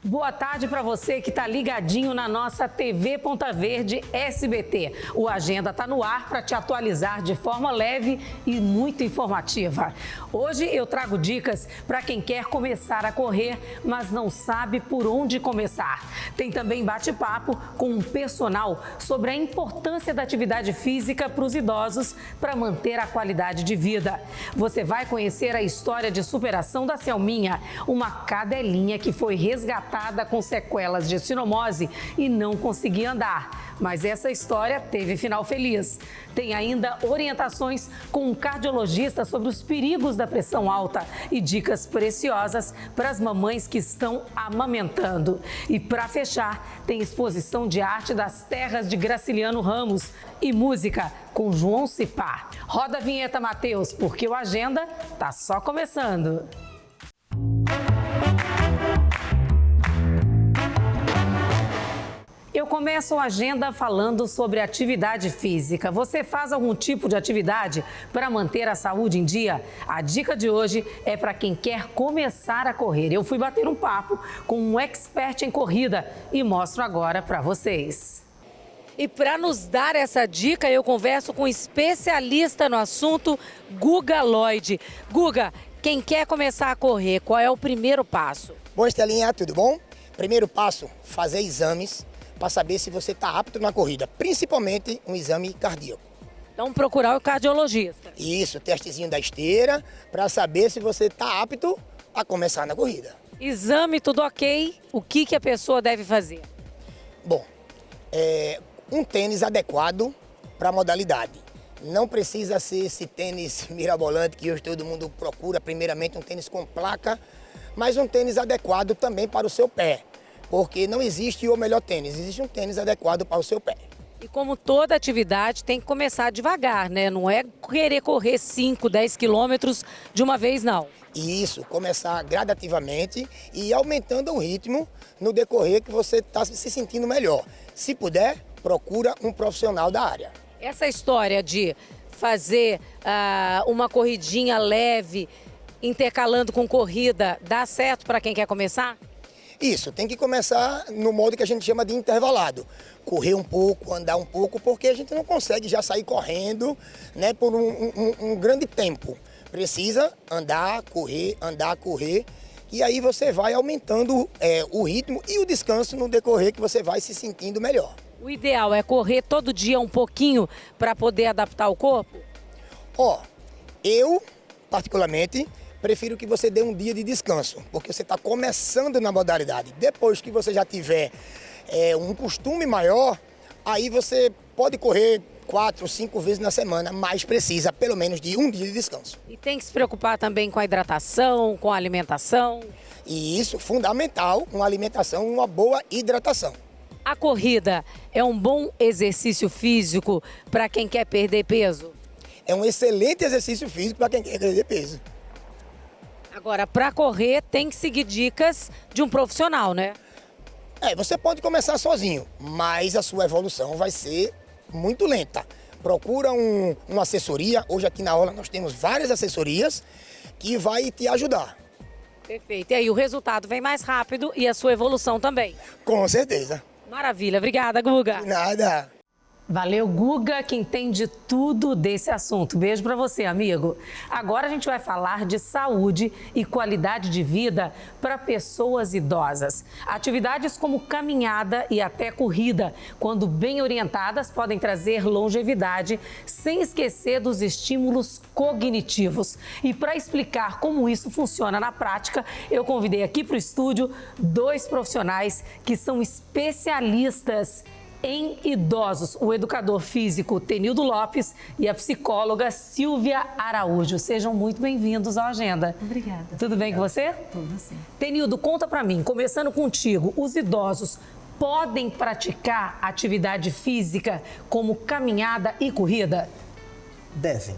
Boa tarde para você que está ligadinho na nossa TV Ponta Verde SBT. O Agenda está no ar para te atualizar de forma leve e muito informativa. Hoje eu trago dicas para quem quer começar a correr, mas não sabe por onde começar. Tem também bate-papo com um personal sobre a importância da atividade física para os idosos para manter a qualidade de vida. Você vai conhecer a história de superação da Selminha, uma cadelinha que foi resgatada com sequelas de sinomose e não conseguia andar. Mas essa história teve final feliz. Tem ainda orientações com um cardiologista sobre os perigos da pressão alta e dicas preciosas para as mamães que estão amamentando. E para fechar, tem exposição de arte das terras de Graciliano Ramos e música com João Cipá. Roda a vinheta, Matheus, porque o Agenda tá só começando. Eu começo a agenda falando sobre atividade física. Você faz algum tipo de atividade para manter a saúde em dia? A dica de hoje é para quem quer começar a correr. Eu fui bater um papo com um expert em corrida e mostro agora para vocês. E para nos dar essa dica, eu converso com um especialista no assunto, Guga Lloyd. Guga, quem quer começar a correr, qual é o primeiro passo? Bom, Estelinha, tudo bom? Primeiro passo, fazer exames para saber se você está apto na corrida, principalmente um exame cardíaco. Então procurar o cardiologista. Isso, testezinho da esteira, para saber se você está apto a começar na corrida. Exame, tudo ok, o que a pessoa deve fazer? Bom, um tênis adequado para a modalidade. Não precisa ser esse tênis mirabolante que hoje todo mundo procura, primeiramente um tênis com placa, mas um tênis adequado também para o seu pé. Porque não existe o melhor tênis, existe um tênis adequado para o seu pé. E como toda atividade tem que começar devagar, né? Não é querer correr 5, 10 quilômetros de uma vez, não. Isso, começar gradativamente e aumentando o ritmo no decorrer que você está se sentindo melhor. Se puder, procura um profissional da área. Essa história de fazer uma corridinha leve, intercalando com corrida, dá certo para quem quer começar? Isso, tem que começar no modo que a gente chama de intervalado. Correr um pouco, andar um pouco, porque a gente não consegue já sair correndo, né, por um grande tempo. Precisa andar, correr, e aí você vai aumentando o ritmo e o descanso no decorrer que você vai se sentindo melhor. O ideal é correr todo dia um pouquinho para poder adaptar o corpo? Eu, particularmente, prefiro que você dê um dia de descanso, porque você está começando na modalidade. Depois que você já tiver um costume maior, aí você pode correr 4, 5 vezes na semana, mas precisa pelo menos de um dia de descanso. E tem que se preocupar também com a hidratação, com a alimentação? E isso, fundamental, uma alimentação e uma boa hidratação. A corrida é um bom exercício físico para quem quer perder peso? É um excelente exercício físico para quem quer perder peso. Agora, para correr, tem que seguir dicas de um profissional, né? Você pode começar sozinho, mas a sua evolução vai ser muito lenta. Procura uma assessoria. Hoje aqui na aula nós temos várias assessorias que vai te ajudar. Perfeito. E aí o resultado vem mais rápido e a sua evolução também. Com certeza. Maravilha. Obrigada, Guga. De nada. Valeu, Guga, que entende tudo desse assunto. Beijo para você, amigo. Agora a gente vai falar de saúde e qualidade de vida para pessoas idosas. Atividades como caminhada e até corrida, quando bem orientadas, podem trazer longevidade, sem esquecer dos estímulos cognitivos. E para explicar como isso funciona na prática, eu convidei aqui para o estúdio 2 profissionais que são especialistas em idosos, o educador físico Tenildo Lopes e a psicóloga Silvia Araújo. Sejam muito bem-vindos ao Agenda. Obrigada. Tudo bem com você? Tudo sim. Tenildo, conta pra mim, começando contigo, os idosos podem praticar atividade física como caminhada e corrida? Devem.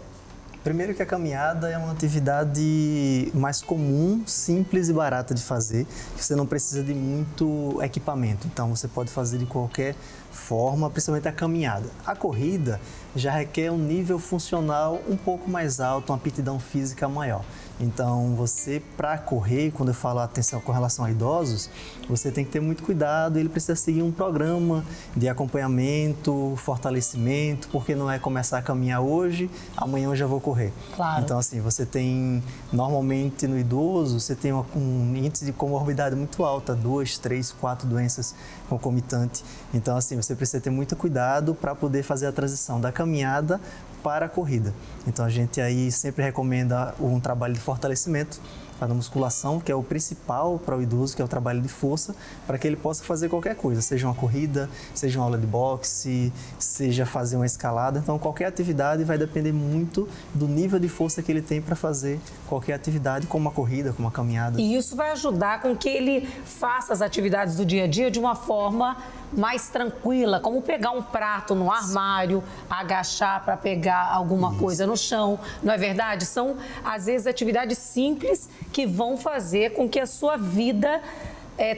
Primeiro que a caminhada é uma atividade mais comum, simples e barata de fazer, que você não precisa de muito equipamento, então você pode fazer de qualquer forma, principalmente a caminhada. A corrida já requer um nível funcional um pouco mais alto, uma aptidão física maior. Então, você, para correr, quando eu falo atenção com relação a idosos, você tem que ter muito cuidado, ele precisa seguir um programa de acompanhamento, fortalecimento, porque não é começar a caminhar hoje, amanhã eu já vou correr. Claro. Então, assim, você tem, normalmente no idoso, você tem um índice de comorbidade muito alta, 2, 3, 4 doenças concomitantes. Então, assim, você precisa ter muito cuidado para poder fazer a transição da caminhada para a corrida. Então, a gente aí sempre recomenda um trabalho de fortalecimento para a musculação, que é o principal para o idoso, que é o trabalho de força, para que ele possa fazer qualquer coisa, seja uma corrida, seja uma aula de boxe, seja fazer uma escalada. Então, qualquer atividade vai depender muito do nível de força que ele tem para fazer qualquer atividade, como uma corrida, como uma caminhada. E isso vai ajudar com que ele faça as atividades do dia a dia de uma forma mais tranquila, como pegar um prato no armário, agachar para pegar alguma coisa no chão, não é verdade? São, às vezes, atividades simples que vão fazer com que a sua vida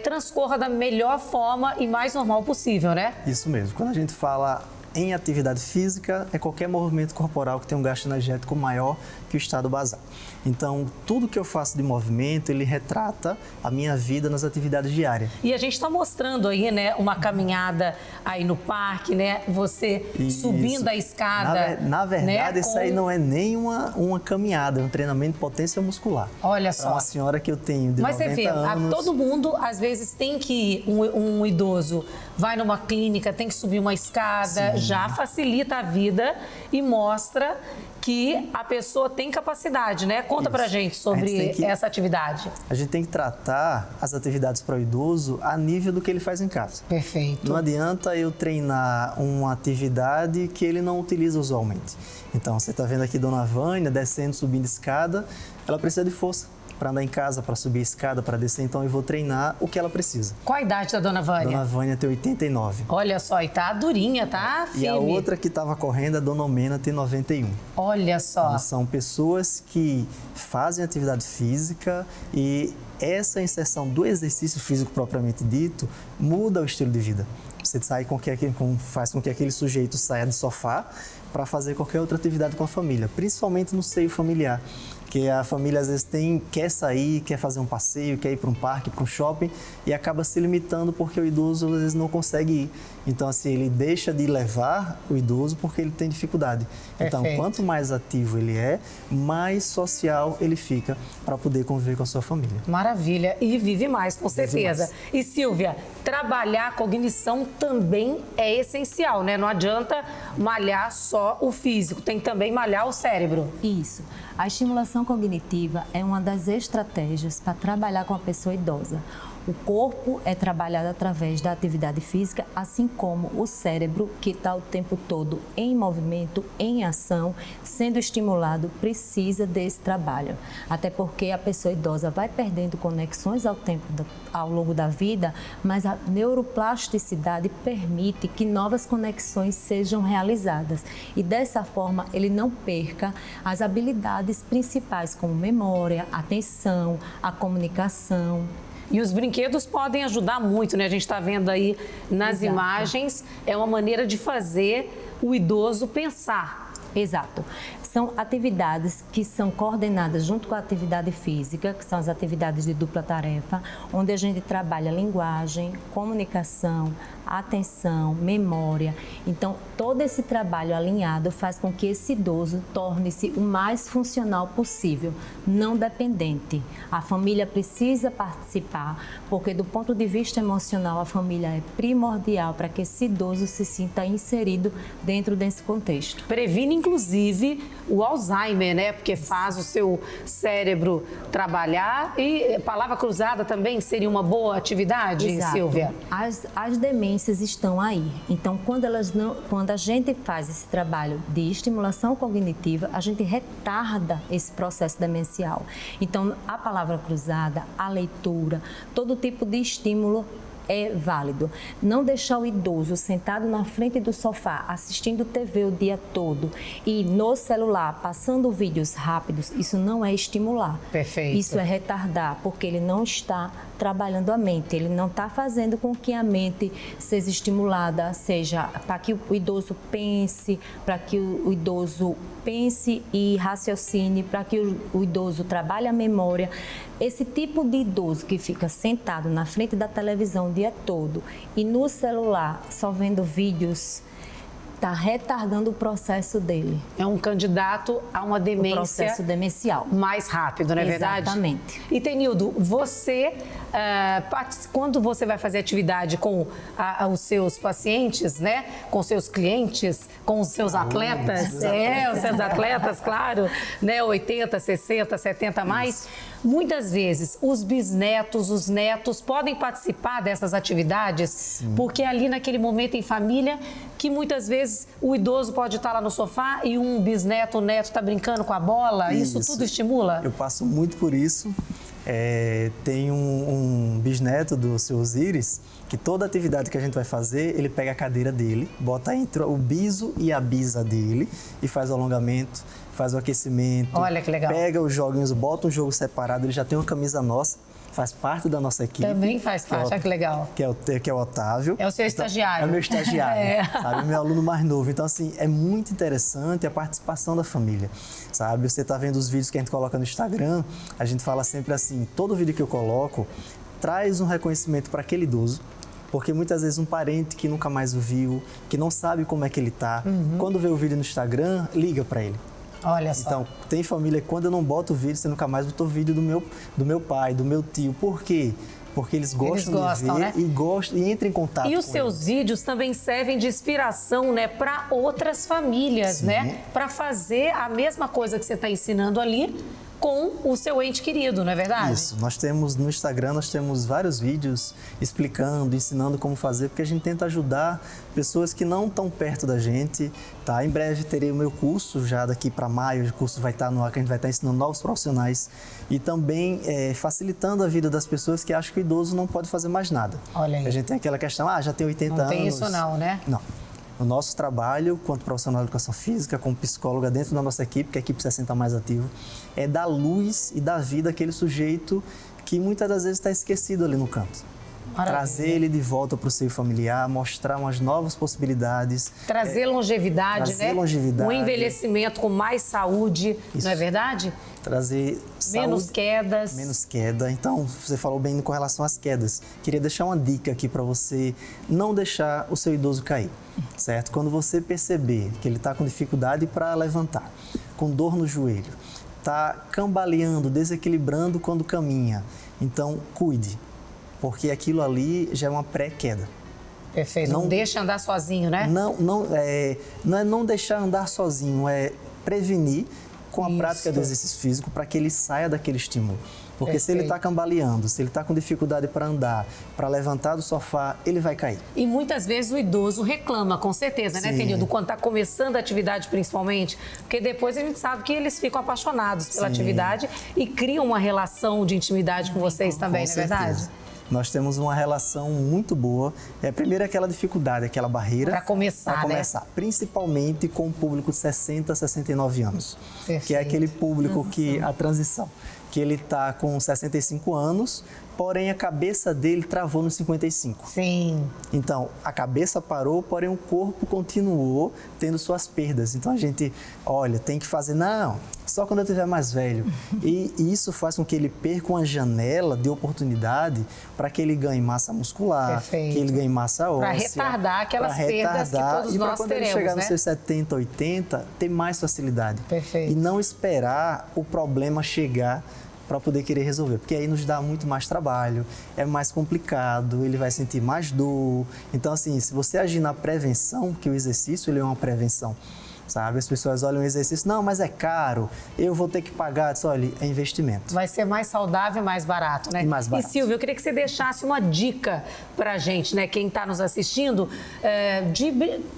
transcorra da melhor forma e mais normal possível, né? Isso mesmo. Quando a gente fala em atividade física, é qualquer movimento corporal que tem um gasto energético maior que o estado basal. Então, tudo que eu faço de movimento, ele retrata a minha vida nas atividades diárias. E a gente está mostrando aí, né, uma caminhada aí no parque, né? Você subindo a escada. Na verdade, né, isso aí não é nem uma caminhada, é um treinamento de potência muscular. Olha só. Pra uma senhora que eu tenho de 90 Mas você vê, anos... todo mundo, às vezes, tem que ir, um idoso vai numa clínica, tem que subir uma escada, já facilita a vida e mostra que a pessoa tem capacidade, né? Conta pra gente sobre essa atividade. A gente tem que tratar as atividades para o idoso a nível do que ele faz em casa. Perfeito. Não adianta eu treinar uma atividade que ele não utiliza usualmente. Então, você está vendo aqui Dona Vânia descendo, subindo escada, ela precisa de força para andar em casa, para subir a escada, para descer. Então, eu vou treinar o que ela precisa. Qual a idade da Dona Vânia? Dona Vânia tem 89. Olha só, e tá durinha, tá firme. E a outra que estava correndo, a Dona Omena, tem 91. Olha só. Então, são pessoas que fazem atividade física e essa inserção do exercício físico propriamente dito muda o estilo de vida. Você faz com que aquele sujeito saia do sofá para fazer qualquer outra atividade com a família, principalmente no seio familiar. Que a família às vezes quer sair, quer fazer um passeio, quer ir para um parque, para um shopping e acaba se limitando porque o idoso às vezes não consegue ir. Então, assim, ele deixa de levar o idoso porque ele tem dificuldade. Então, quanto mais ativo ele é, mais social ele fica para poder conviver com a sua família. Maravilha. E vive mais, com certeza. E Silvia, trabalhar a cognição também é essencial, né? Não adianta malhar só o físico, tem que também malhar o cérebro. Isso. A estimulação cognitiva é uma das estratégias para trabalhar com a pessoa idosa. O corpo é trabalhado através da atividade física, assim como o cérebro, que está o tempo todo em movimento, em ação, sendo estimulado, precisa desse trabalho. Até porque a pessoa idosa vai perdendo conexões ao longo da vida, mas a neuroplasticidade permite que novas conexões sejam realizadas. E dessa forma, ele não perca as habilidades principais, como memória, atenção, a comunicação. E os brinquedos podem ajudar muito, né? A gente está vendo aí nas imagens, é uma maneira de fazer o idoso pensar. Exato. São atividades que são coordenadas junto com a atividade física, que são as atividades de dupla tarefa, onde a gente trabalha linguagem, comunicação, atenção, memória. Então, todo esse trabalho alinhado faz com que esse idoso torne-se o mais funcional possível, não dependente. A família precisa participar, porque do ponto de vista emocional, a família é primordial para que esse idoso se sinta inserido dentro desse contexto. Previne, inclusive, o Alzheimer, né? Porque faz o seu cérebro trabalhar. E palavra cruzada também seria uma boa atividade, Exato. Silvia? As demências estão aí. Então, quando a gente faz esse trabalho de estimulação cognitiva, a gente retarda esse processo demencial. Então, a palavra cruzada, a leitura, todo tipo de estímulo é válido. Não deixar o idoso sentado na frente do sofá, assistindo TV o dia todo e no celular, passando vídeos rápidos, isso não é estimular. Perfeito. Isso é retardar, porque ele não está trabalhando a mente, ele não está fazendo com que a mente seja estimulada, seja para que o idoso pense, para que o idoso pense e raciocine, para que o idoso trabalhe a memória. Esse tipo de idoso que fica sentado na frente da televisão o dia todo e no celular só vendo vídeos, está retardando o processo dele. É um candidato a uma demência... O processo demencial. Mais rápido, não é verdade? Exatamente. E, Tenildo, você, quando você vai fazer atividade com os seus pacientes, né? Com os seus clientes, com os seus atletas, os seus atletas, claro, né? 80, 60, 70 mais, muitas vezes os bisnetos, os netos podem participar dessas atividades, sim, porque ali naquele momento em família, que muitas vezes o idoso pode estar lá no sofá e um bisneto, um neto está brincando com a bola, isso tudo estimula? Eu passo muito por isso. Tem um bisneto do seu Osíris, que toda atividade que a gente vai fazer, ele pega a cadeira dele, bota entre o biso e a bisa dele e faz o alongamento, faz o aquecimento. Olha que legal. Pega os joguinhos, bota um jogo separado, ele já tem uma camisa nossa, faz parte da nossa equipe. Também faz parte, olha que legal. Que é o Otávio. É o seu estagiário. É o meu estagiário, sabe? Meu aluno mais novo. Então, assim, é muito interessante a participação da família, sabe? Você está vendo os vídeos que a gente coloca no Instagram, a gente fala sempre assim, todo vídeo que eu coloco traz um reconhecimento para aquele idoso, porque muitas vezes um parente que nunca mais o viu, que não sabe como é que ele está, quando vê o vídeo no Instagram, liga para ele. Olha só. Então, tem família que quando eu não boto o vídeo, você nunca mais botou o vídeo do meu pai, do meu tio. Por quê? Porque eles gostam de ver, né? E entram em contato E com os seus eles. vídeos também servem de inspiração, né, para outras famílias, sim, né? Para fazer a mesma coisa que você está ensinando ali com o seu ente querido, não é verdade? Isso. Nós temos no Instagram, nós temos vários vídeos explicando, ensinando como fazer, porque a gente tenta ajudar pessoas que não estão perto da gente, tá? Em breve terei o meu curso, já daqui para maio, o curso vai estar no ar, que a gente vai estar ensinando novos profissionais e também facilitando a vida das pessoas que acham que o idoso não pode fazer mais nada. Olha aí. A gente tem aquela questão, já tem 80 anos. Não tem isso não, né? Não. O nosso trabalho, quanto profissional de educação física, como psicóloga dentro da nossa equipe, que é a equipe 60 mais ativa, é dar luz e dar vida àquele sujeito que muitas das vezes está esquecido ali no canto. Maravilha. Trazer ele de volta para o seio familiar, mostrar umas novas possibilidades. Trazer longevidade, trazer né? longevidade. Um envelhecimento com mais saúde, isso, não é verdade? Trazer menos saúde, quedas. Menos queda. Então, você falou bem com relação às quedas. Queria deixar uma dica aqui para você não deixar o seu idoso cair, certo? Quando você perceber que ele está com dificuldade para levantar, com dor no joelho, está cambaleando, desequilibrando quando caminha, então cuide, porque aquilo ali já é uma pré-queda. Perfeito. Não deixa andar sozinho, né? Não é não deixar andar sozinho, é prevenir com a prática do exercício físico para que ele saia daquele estímulo. Porque se ele está cambaleando, se ele está com dificuldade para andar, para levantar do sofá, ele vai cair. E muitas vezes o idoso reclama, com certeza, né, Tenildo? Quando está começando a atividade, principalmente, porque depois a gente sabe que eles ficam apaixonados pela atividade e criam uma relação de intimidade com vocês também, não é verdade? Nós temos uma relação muito boa. Primeiro aquela dificuldade, aquela barreira. Para começar, né? Principalmente com o público de 60 a 69 anos. Perfeito. Que é aquele público que a transição, que ele está com 65 anos, porém a cabeça dele travou nos 55. Sim. Então, a cabeça parou, porém o corpo continuou tendo suas perdas. Então, a gente, olha, tem que fazer, não, só quando eu estiver mais velho. E isso faz com que ele perca uma janela de oportunidade para que ele ganhe massa muscular, perfeito, que ele ganhe massa óssea. Para retardar aquelas perdas que todos nós teremos, quando ele chegar nos seus 70, 80, ter mais facilidade. Perfeito. E não esperar o problema chegar para poder querer resolver, porque aí nos dá muito mais trabalho, é mais complicado, ele vai sentir mais dor. Então, assim, se você agir na prevenção, que o exercício ele é uma prevenção, sabe? As pessoas olham o exercício, não, mas é caro, eu vou ter que pagar. Olha, é investimento. Vai ser mais saudável e mais barato, né? E mais barato. E, Silvio, eu queria que você deixasse uma dica para a gente, né? Quem está nos assistindo,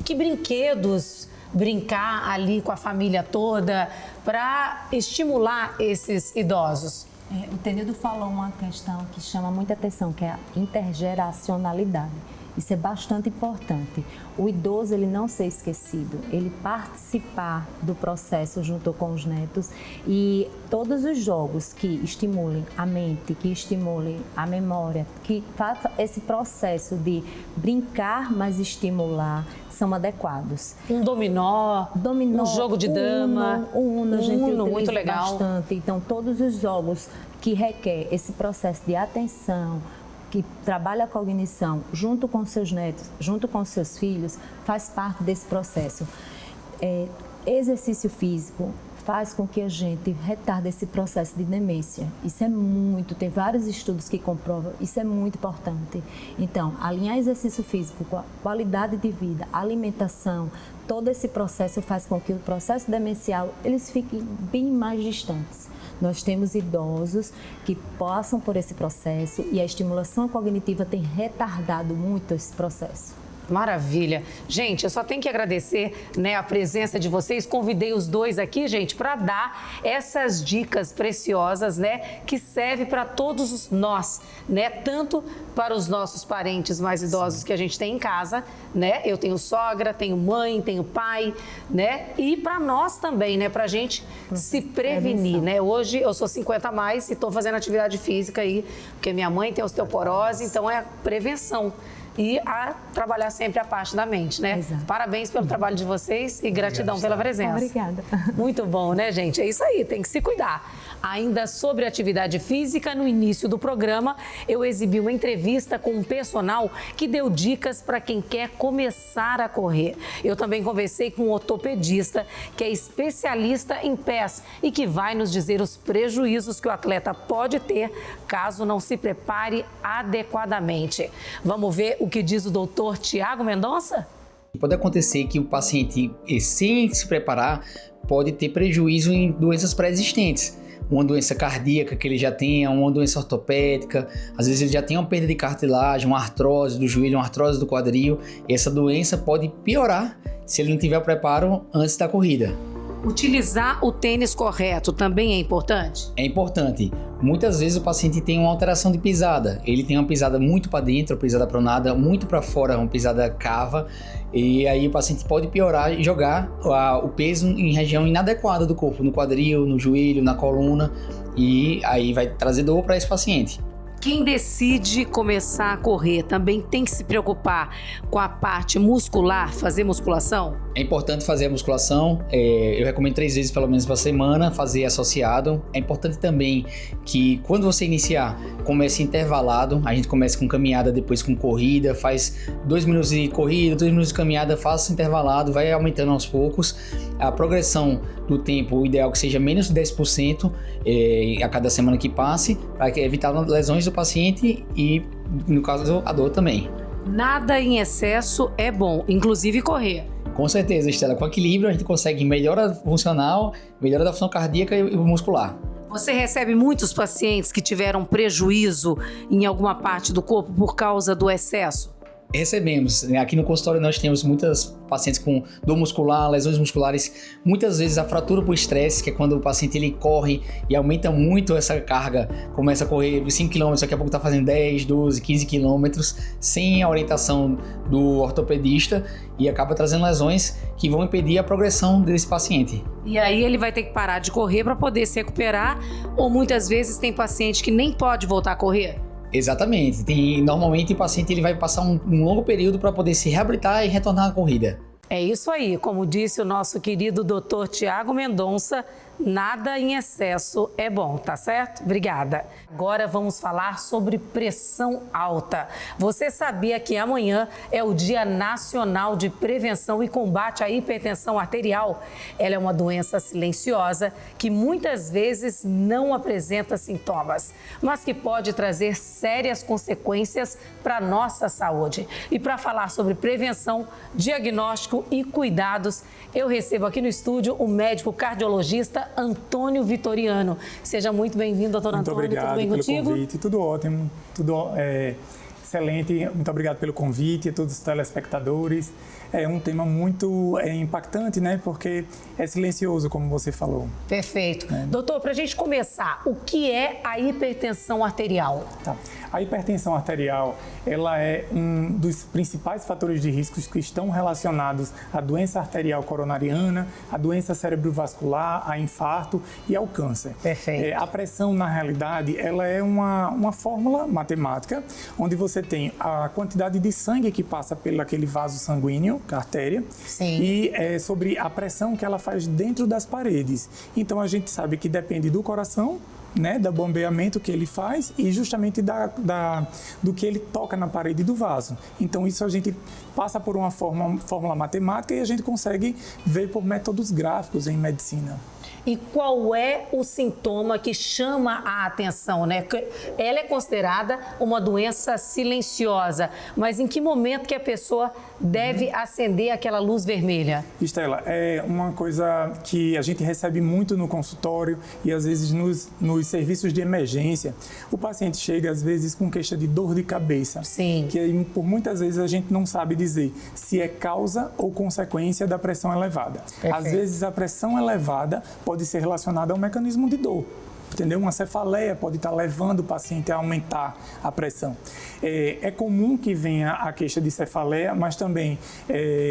que brinquedos brincar ali com a família toda para estimular esses idosos. O Tenildo falou uma questão que chama muita atenção, que é a intergeracionalidade. Isso é bastante importante. O idoso, ele não ser esquecido, ele participar do processo junto com os netos e todos os jogos que estimulem a mente, que estimulem a memória, que façam esse processo de brincar, mas estimular, são adequados. Um dominó, um jogo de dama. O Uno, a gente utiliza muito legal. bastante. Então, todos os jogos que requer esse processo de atenção, que trabalha a cognição junto com seus netos, junto com seus filhos, faz parte desse processo. Exercício físico faz com que a gente retarde esse processo de demência. Isso é muito, tem vários estudos que comprovam, isso é muito importante. Então, alinhar exercício físico com a qualidade de vida, alimentação, todo esse processo faz com que o processo demencial, eles fiquem bem mais distantes. Nós temos idosos que passam por esse processo e a estimulação cognitiva tem retardado muito esse processo. Maravilha. Gente, eu só tenho que agradecer, né, a presença de vocês. Convidei os dois aqui, gente, para dar essas dicas preciosas, né, que servem para todos nós, né, tanto para os nossos parentes mais idosos que a gente tem em casa, né? Eu tenho sogra, tenho mãe, tenho pai, né? E para nós também, né, para a gente se prevenir, né? Hoje eu sou 50 a mais e estou fazendo atividade física aí, porque minha mãe tem osteoporose, então é prevenção. E a trabalhar sempre a parte da mente, né? Exato. Parabéns pelo trabalho de vocês e gratidão pela presença. Obrigada. Muito bom, né, gente? É isso aí, tem que se cuidar. Ainda sobre atividade física, no início do programa, eu exibi uma entrevista com um personal que deu dicas para quem quer começar a correr. Eu também conversei com um ortopedista que é especialista em pés e que vai nos dizer os prejuízos que o atleta pode ter caso não se prepare adequadamente. Vamos ver o que diz o doutor Tiago Mendonça? Pode acontecer que o paciente, sem se preparar, pode ter prejuízo em doenças pré-existentes. Uma doença cardíaca que ele já tenha, uma doença ortopédica, às vezes ele já tem uma perda de cartilagem, uma artrose do joelho, uma artrose do quadril, e essa doença pode piorar se ele não tiver o preparo antes da corrida. Utilizar o tênis correto também é importante? É importante. Muitas vezes o paciente tem uma alteração de pisada. Ele tem uma pisada muito para dentro, uma pisada pronada, muito para fora, uma pisada cava. E aí o paciente pode piorar e jogar o peso em região inadequada do corpo, no quadril, no joelho, na coluna. E aí vai trazer dor para esse paciente. Quem decide começar a correr também tem que se preocupar com a parte muscular, fazer musculação? É importante fazer a musculação, eu recomendo 3 vezes pelo menos por semana, fazer associado. É importante também que quando você iniciar, comece intervalado, a gente começa com caminhada, depois com corrida, faz 2 minutos de corrida, 2 minutos de caminhada, faça intervalado, vai aumentando aos poucos. A progressão do tempo, o ideal é que seja menos de 10% a cada semana que passe, para evitar lesões do paciente e, no caso, a dor também. Nada em excesso é bom, inclusive correr. Com certeza, Estela. Com equilíbrio a gente consegue melhora funcional, melhora da função cardíaca e muscular. Você recebe muitos pacientes que tiveram prejuízo em alguma parte do corpo por causa do excesso? Recebemos. Aqui no consultório nós temos muitas pacientes com dor muscular, lesões musculares, muitas vezes a fratura por estresse, que é quando o paciente ele corre e aumenta muito essa carga, começa a correr 5 km, daqui a pouco está fazendo 10, 12, 15 km, sem a orientação do ortopedista e acaba trazendo lesões que vão impedir a progressão desse paciente. E aí ele vai ter que parar de correr para poder se recuperar, ou muitas vezes tem paciente que nem pode voltar a correr? Exatamente. Normalmente o paciente ele vai passar um longo período para poder se reabilitar e retornar à corrida. É isso aí, como disse o nosso querido Dr. Tiago Mendonça, nada em excesso é bom, tá certo? Obrigada. Agora vamos falar sobre pressão alta. Você sabia que amanhã é o Dia Nacional de Prevenção e Combate à Hipertensão Arterial? Ela é uma doença silenciosa que muitas vezes não apresenta sintomas, mas que pode trazer sérias consequências para a nossa saúde. E para falar sobre prevenção, diagnóstico e cuidados, eu recebo aqui no estúdio o médico cardiologista Antônio Vitoriano. Seja muito bem-vindo, doutor Antônio. Muito obrigado tudo bem pelo contigo? Convite. Tudo ótimo. Excelente, muito obrigado pelo convite a todos os telespectadores. É um tema muito impactante, né? Porque é silencioso, como você falou. Perfeito. Doutor, para a gente começar, o que é a hipertensão arterial? Tá. A hipertensão arterial, ela é um dos principais fatores de riscos que estão relacionados à doença arterial coronariana, à doença cerebrovascular, a infarto e ao câncer. Perfeito. A pressão, na realidade, ela é uma fórmula matemática, onde você tem a quantidade de sangue que passa pelo aquele vaso sanguíneo, a artéria, Sim. e sobre a pressão que ela faz dentro das paredes. Então, a gente sabe que depende do coração, né, do bombeamento que ele faz e justamente do que ele toca na parede do vaso. Então, isso a gente passa por uma fórmula matemática e a gente consegue ver por métodos gráficos em medicina. E qual é o sintoma que chama a atenção, né? Ela é considerada uma doença silenciosa, mas em que momento que a pessoa deve acender aquela luz vermelha? Estela, é uma coisa que a gente recebe muito no consultório e às vezes nos serviços de emergência. O paciente chega às vezes com queixa de dor de cabeça. Sim. Que por muitas vezes a gente não sabe dizer se é causa ou consequência da pressão elevada. Perfeito. Às vezes a pressão elevada pode ser relacionada a um mecanismo de dor. Entendeu? Uma cefaleia pode estar levando o paciente a aumentar a pressão. É comum que venha a queixa de cefaleia, mas também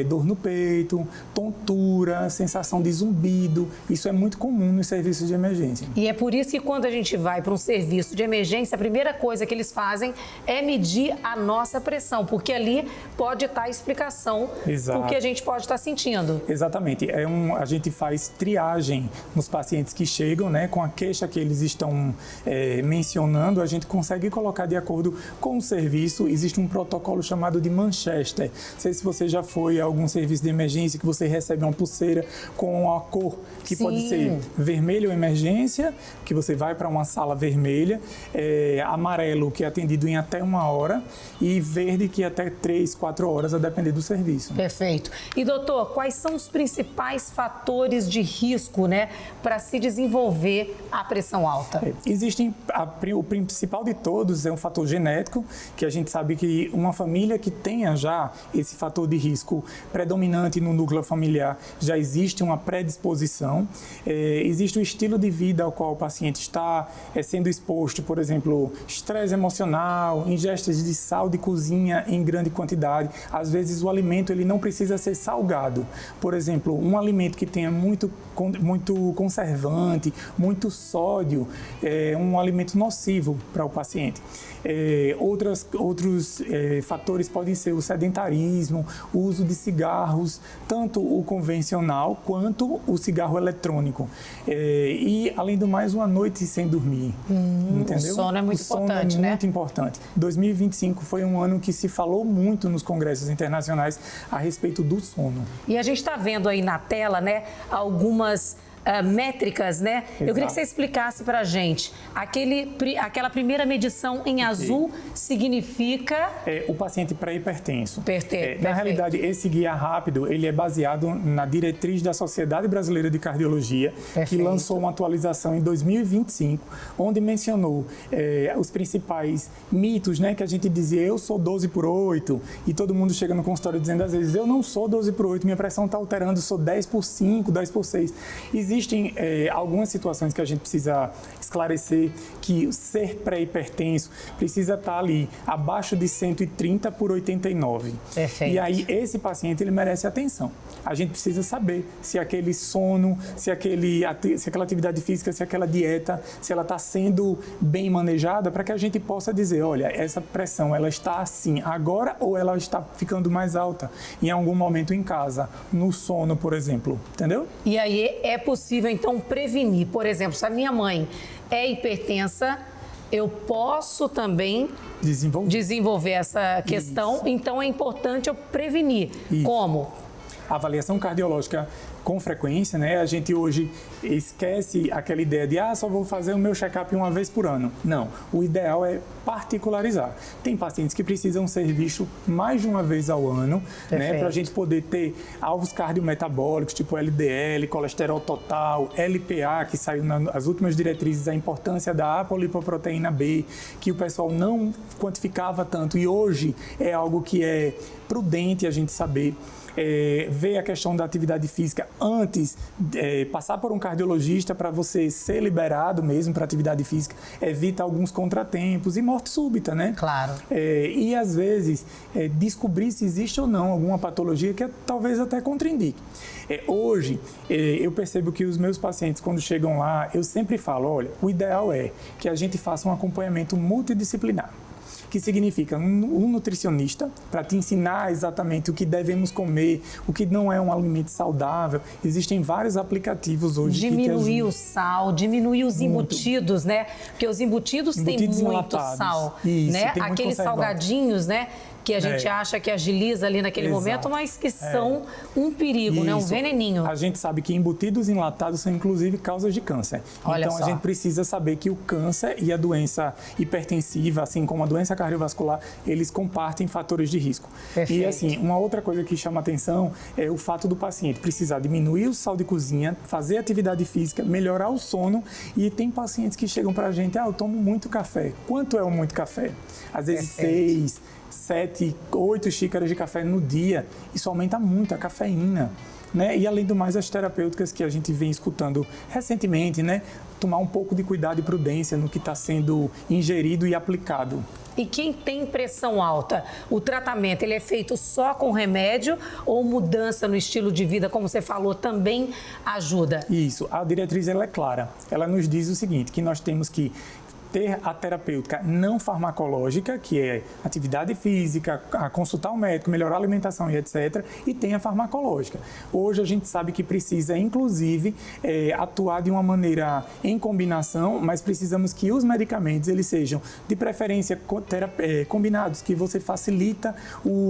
dor no peito, tontura, sensação de zumbido. Isso é muito comum nos serviços de emergência. E é por isso que quando a gente vai para um serviço de emergência, a primeira coisa que eles fazem é medir a nossa pressão, porque ali pode estar a explicação do que a gente pode estar sentindo. Exatamente. A gente faz triagem nos pacientes que chegam, né, com a queixa que eles estão mencionando, a gente consegue colocar de acordo com o serviço. Existe um protocolo chamado de Manchester. Não sei se você já foi a algum serviço de emergência que você recebe uma pulseira com a cor que Sim. pode ser vermelho emergência, que você vai para uma sala vermelha, amarelo, que é atendido em até 1 hora, e verde, que é até 3, 4 horas, a depender do serviço. Perfeito. E doutor, quais são os principais fatores de risco, né, para se desenvolver a pressão alta? Existem, o principal de todos é um fator genético, que a gente sabe que uma família que tenha já esse fator de risco predominante no núcleo familiar, já existe uma predisposição. Existe o estilo de vida ao qual o paciente está sendo exposto, por exemplo, estresse emocional, ingestas de sal de cozinha em grande quantidade. Às vezes o alimento ele não precisa ser salgado. Por exemplo, um alimento que tenha muito conservante, muito sódio, é um alimento nocivo para o paciente. Outros fatores podem ser o sedentarismo, o uso de cigarros, tanto o convencional quanto o cigarro eletrônico. E, além do mais, uma noite sem dormir. Entendeu? O sono é muito importante, né? né? Muito importante. 2025 foi um ano que se falou muito nos congressos internacionais a respeito do sono. E a gente está vendo aí na tela, né, algumas métricas, né? Exato. Eu queria que você explicasse para a gente. Aquela primeira medição em azul significa... o paciente pré-hipertenso. Perfeito. Na realidade, esse guia rápido, ele é baseado na diretriz da Sociedade Brasileira de Cardiologia, que lançou uma atualização em 2025, onde mencionou os principais mitos, né? Que a gente dizia, eu sou 12/8, e todo mundo chega no consultório dizendo, às vezes, eu não sou 12/8, minha pressão está alterando, sou 10/5, 10/6. Existem algumas situações que a gente precisa esclarecer, que ser pré-hipertenso precisa estar ali abaixo de 130/89. Perfeito. E aí esse paciente ele merece atenção. A gente precisa saber se aquele sono, se aquela atividade física, se aquela dieta, se ela está sendo bem manejada, para que a gente possa dizer, olha, essa pressão ela está assim agora ou ela está ficando mais alta em algum momento em casa, no sono, por exemplo. Entendeu? E aí é possível, então, prevenir. Por exemplo, se a minha mãe é hipertensa, eu posso também desenvolver essa questão. Isso. Então, é importante eu prevenir. Isso. Como? avaliação cardiológica com frequência, né? A gente hoje esquece aquela ideia de só vou fazer o meu check-up uma vez por ano. Não, o ideal é particularizar. Tem pacientes que precisam ser vistos mais de uma vez ao ano, né? Para a gente poder ter alvos cardiometabólicos, tipo LDL, colesterol total, LPA, que saiu nas últimas diretrizes, a importância da apolipoproteína B, que o pessoal não quantificava tanto e hoje é algo que é prudente a gente saber. Ver a questão da atividade física antes, passar por um cardiologista para você ser liberado mesmo para atividade física, evita alguns contratempos e morte súbita, né? Claro. E às vezes descobrir se existe ou não alguma patologia que talvez até contraindique. Hoje, eu percebo que os meus pacientes, quando chegam lá, eu sempre falo, olha, o ideal é que a gente faça um acompanhamento multidisciplinar. Que significa um nutricionista para te ensinar exatamente o que devemos comer, o que não é um alimento saudável. Existem vários aplicativos hoje diminuir o sal, diminuir os embutidos, né? Porque os embutidos têm muito sal, isso, né? Tem muito aqueles salgadinhos, né? Que a gente acha que agiliza ali naquele momento, mas que são um perigo, né? Um veneninho. A gente sabe que embutidos enlatados são, inclusive, causas de câncer. Olha então, só. A gente precisa saber que o câncer e a doença hipertensiva, assim como a doença cardiovascular, eles compartem fatores de risco. Perfeito. E, assim, uma outra coisa que chama atenção é o fato do paciente precisar diminuir o sal de cozinha, fazer atividade física, melhorar o sono. E tem pacientes que chegam pra gente, eu tomo muito café. Quanto é o muito café? Às vezes 6, 7, 8 xícaras de café no dia. Isso aumenta muito a cafeína, né? E além do mais, as terapêuticas que a gente vem escutando recentemente, né? Tomar um pouco de cuidado e prudência no que está sendo ingerido e aplicado. E quem tem pressão alta, o tratamento ele é feito só com remédio ou mudança no estilo de vida, como você falou, também ajuda? Isso, a diretriz ela é clara. Ela nos diz o seguinte, que nós temos que ter a terapêutica não farmacológica, que é atividade física, a consultar o médico, melhorar a alimentação e etc. E tem a farmacológica. Hoje a gente sabe que precisa, inclusive, atuar de uma maneira em combinação, mas precisamos que os medicamentos eles sejam, de preferência, combinados, que você facilita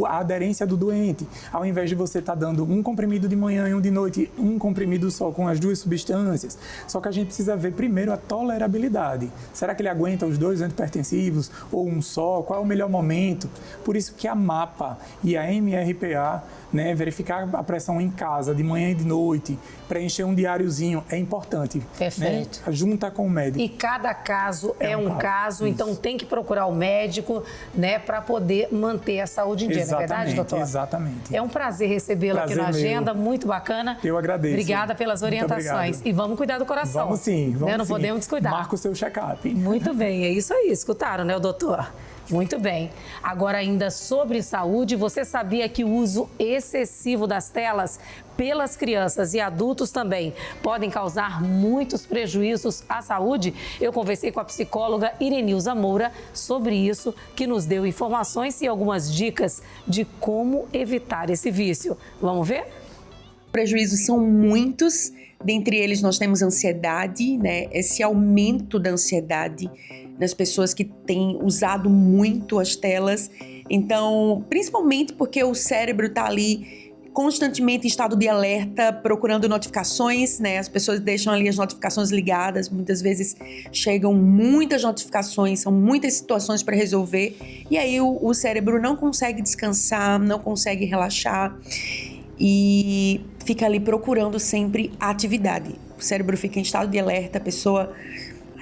a aderência do doente. Ao invés de você estar dando um comprimido de manhã e um de noite, um comprimido só com as duas substâncias. Só que a gente precisa ver primeiro a tolerabilidade. Será que ele aguenta os 2 antipertensivos ou um só? Qual é o melhor momento? Por isso que a MAPA e a MRPA, né, verificar a pressão em casa de manhã e de noite, preencher um diáriozinho é importante. Perfeito. Né? Junta com o médico. E cada caso é um caso, então tem que procurar o médico, né, para poder manter a saúde em dia, não é verdade, doutor? Exatamente. É um prazer recebê-lo aqui na agenda, muito bacana. Eu agradeço. Obrigada pelas orientações. E vamos cuidar do coração. Vamos sim, vamos né? Não sim. podemos descuidar. Marca o seu check-up. Muito bem, é isso aí, escutaram, né, o doutor? Muito bem. Agora, ainda sobre saúde, você sabia que o uso excessivo das telas pelas crianças e adultos também podem causar muitos prejuízos à saúde? Eu conversei com a psicóloga Irenilza Moura sobre isso, que nos deu informações e algumas dicas de como evitar esse vício. Vamos ver? Prejuízos são muitos, dentre eles nós temos ansiedade, né? Esse aumento da ansiedade das pessoas que têm usado muito as telas. Então, principalmente porque o cérebro está ali constantemente em estado de alerta, procurando notificações, né? As pessoas deixam ali as notificações ligadas, muitas vezes chegam muitas notificações, são muitas situações para resolver, e aí o cérebro não consegue descansar, não consegue relaxar e fica ali procurando sempre a atividade. O cérebro fica em estado de alerta,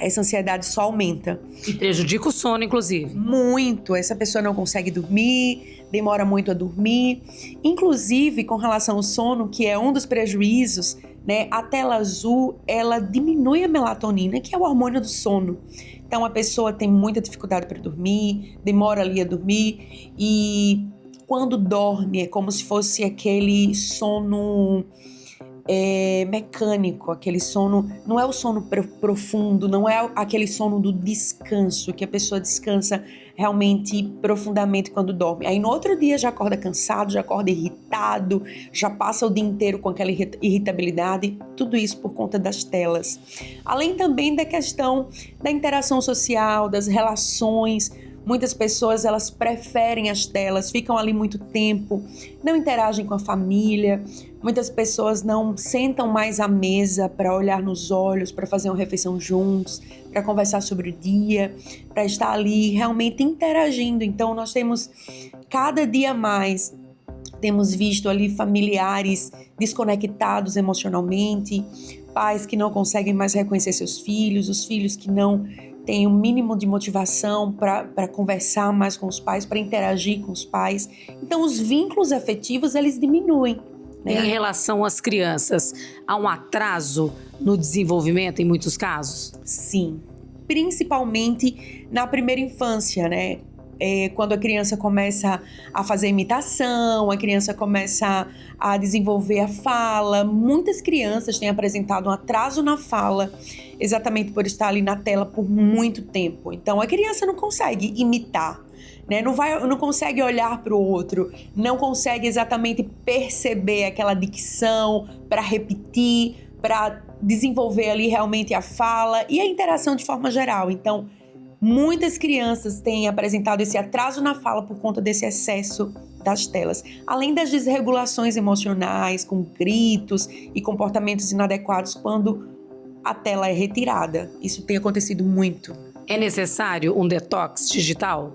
essa ansiedade só aumenta. E prejudica o sono, inclusive. Muito. Essa pessoa não consegue dormir, demora muito a dormir. Inclusive, com relação ao sono, que é um dos prejuízos, né? A tela azul, ela diminui a melatonina, que é o hormônio do sono. Então, a pessoa tem muita dificuldade para dormir, demora ali a dormir e quando dorme é como se fosse aquele sono mecânico, aquele sono, não é o sono profundo, não é aquele sono do descanso, que a pessoa descansa realmente profundamente quando dorme. Aí no outro dia já acorda cansado, já acorda irritado, já passa o dia inteiro com aquela irritabilidade, tudo isso por conta das telas. Além também da questão da interação social, das relações. Muitas pessoas, elas preferem as telas, ficam ali muito tempo, não interagem com a família. Muitas pessoas não sentam mais à mesa para olhar nos olhos, para fazer uma refeição juntos, para conversar sobre o dia, para estar ali realmente interagindo. Então, nós temos cada dia mais, temos visto ali familiares desconectados emocionalmente, pais que não conseguem mais reconhecer seus filhos, os filhos que não têm o mínimo de motivação para conversar mais com os pais, para interagir com os pais. Então, os vínculos afetivos, eles diminuem. Em relação às crianças, há um atraso no desenvolvimento em muitos casos? Sim, principalmente na primeira infância, né? Quando a criança começa a fazer imitação, a criança começa a desenvolver a fala. Muitas crianças têm apresentado um atraso na fala, exatamente por estar ali na tela por muito tempo. Então, a criança não consegue imitar, né? Não consegue olhar para o outro, não consegue exatamente perceber aquela dicção para repetir, para desenvolver ali realmente a fala e a interação de forma geral. Então, muitas crianças têm apresentado esse atraso na fala por conta desse excesso das telas. Além das desregulações emocionais, com gritos e comportamentos inadequados quando a tela é retirada. Isso tem acontecido muito. É necessário um detox digital?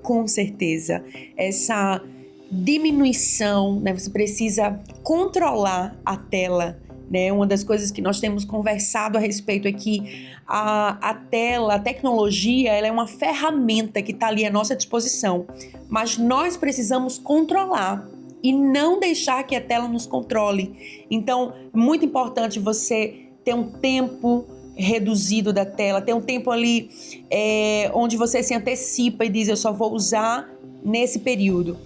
Com certeza. Essa diminuição, né? Você precisa controlar a tela, né? Uma das coisas que nós temos conversado a respeito é que a tela, a tecnologia, ela é uma ferramenta que está ali à nossa disposição, mas nós precisamos controlar e não deixar que a tela nos controle. Então, é muito importante você ter um tempo reduzido da tela, ter um tempo ali onde você se antecipa e diz, eu só vou usar nesse período.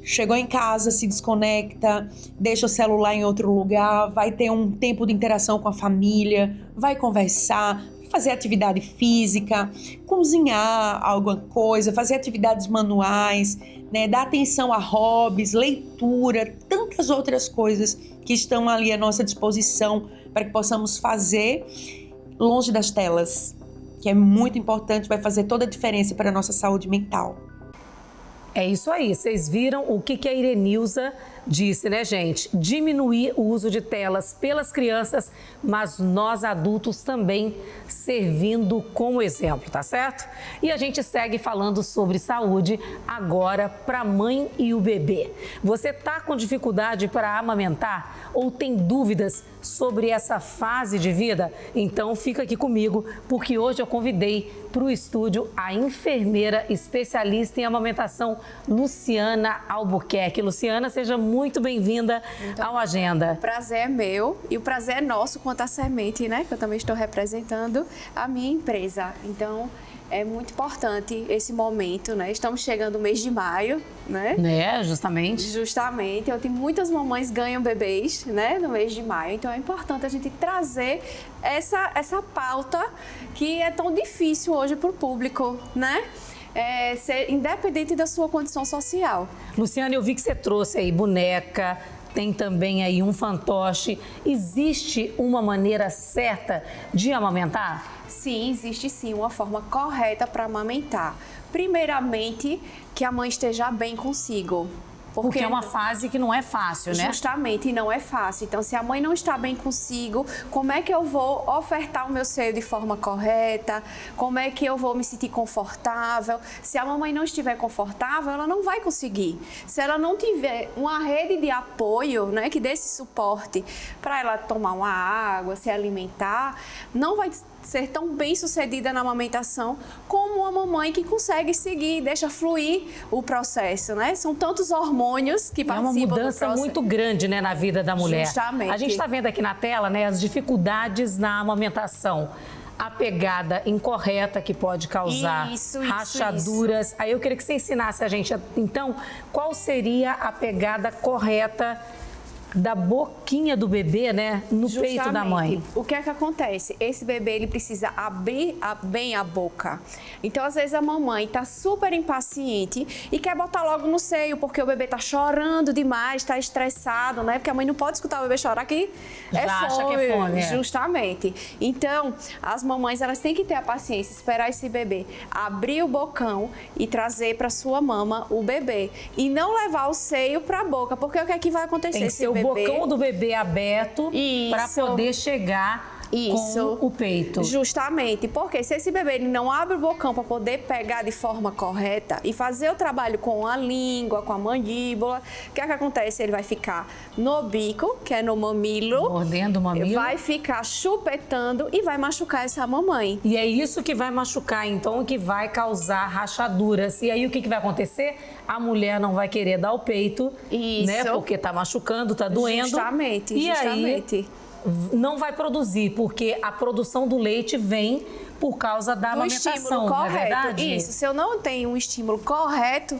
Chegou em casa, se desconecta, deixa o celular em outro lugar, vai ter um tempo de interação com a família, vai conversar, fazer atividade física, cozinhar alguma coisa, fazer atividades manuais, né? Dar atenção a hobbies, leitura, tantas outras coisas que estão ali à nossa disposição para que possamos fazer longe das telas, que é muito importante, vai fazer toda a diferença para a nossa saúde mental. É isso aí, vocês viram o que a Irenilza disse, né, gente? Diminuir o uso de telas pelas crianças, mas nós adultos também servindo como exemplo, tá certo? E a gente segue falando sobre saúde agora para a mãe e o bebê. Você tá com dificuldade para amamentar ou tem dúvidas sobre essa fase de vida? Então fica aqui comigo, porque hoje eu convidei para o estúdio a enfermeira especialista em amamentação, Luciana Albuquerque. Luciana, seja muito bem-vinda ao Agenda. O prazer é meu e o prazer é nosso quanto à Semente, né? Que eu também estou representando a minha empresa. Então, é muito importante esse momento, né? Estamos chegando no mês de maio, né? Justamente. Justamente. Eu tenho muitas mamães ganham bebês, né? No mês de maio. Então, é importante a gente trazer essa pauta que é tão difícil hoje para o público, né? Independente da sua condição social. Luciana, eu vi que você trouxe aí boneca, tem também aí um fantoche. Existe uma maneira certa de amamentar? Sim, existe sim uma forma correta para amamentar. Primeiramente, que a mãe esteja bem consigo. Porque é uma fase que não é fácil, né? Justamente, não é fácil. Então, se a mãe não está bem consigo, como é que eu vou ofertar o meu seio de forma correta? Como é que eu vou me sentir confortável? Se a mamãe não estiver confortável, ela não vai conseguir. Se ela não tiver uma rede de apoio, né, que dê esse suporte para ela tomar uma água, se alimentar, não vai ser tão bem sucedida na amamentação como uma mamãe que consegue seguir, deixa fluir o processo, né? São tantos hormônios que participam do processo. É uma mudança muito grande, né, na vida da mulher. Justamente. A gente está vendo aqui na tela, né, as dificuldades na amamentação. A pegada incorreta que pode causar rachaduras. Isso. Aí eu queria que você ensinasse a gente, então, qual seria a pegada correta da boquinha do bebê, né, no peito da mãe. O que é que acontece? Esse bebê, ele precisa abrir bem a boca. Então, às vezes, a mamãe tá super impaciente e quer botar logo no seio, porque o bebê tá chorando demais, tá estressado, né? Porque a mãe não pode escutar o bebê chorar, que é Já acha fome. que é fome, é. Justamente. Então, as mamães, elas têm que ter a paciência, esperar esse bebê abrir o bocão e trazer para sua mama o bebê. E não levar o seio para a boca, porque o que é que vai acontecer? Tem que ser o bocão do bebê aberto para poder chegar com o peito. Justamente, porque se esse bebê ele não abre o bocão para poder pegar de forma correta e fazer o trabalho com a língua, com a mandíbula, o que é que acontece? Ele vai ficar no bico, que é no mamilo. Mordendo o mamilo. Vai ficar chupetando e vai machucar essa mamãe. E é isso que vai machucar, então, que vai causar rachaduras. E aí o que vai acontecer? A mulher não vai querer dar o peito, né? Porque tá machucando, tá doendo. Justamente. Aí não vai produzir, porque a produção do leite vem por causa da amamentação, estímulo não é correto. verdade? Isso, se eu não tenho um estímulo correto,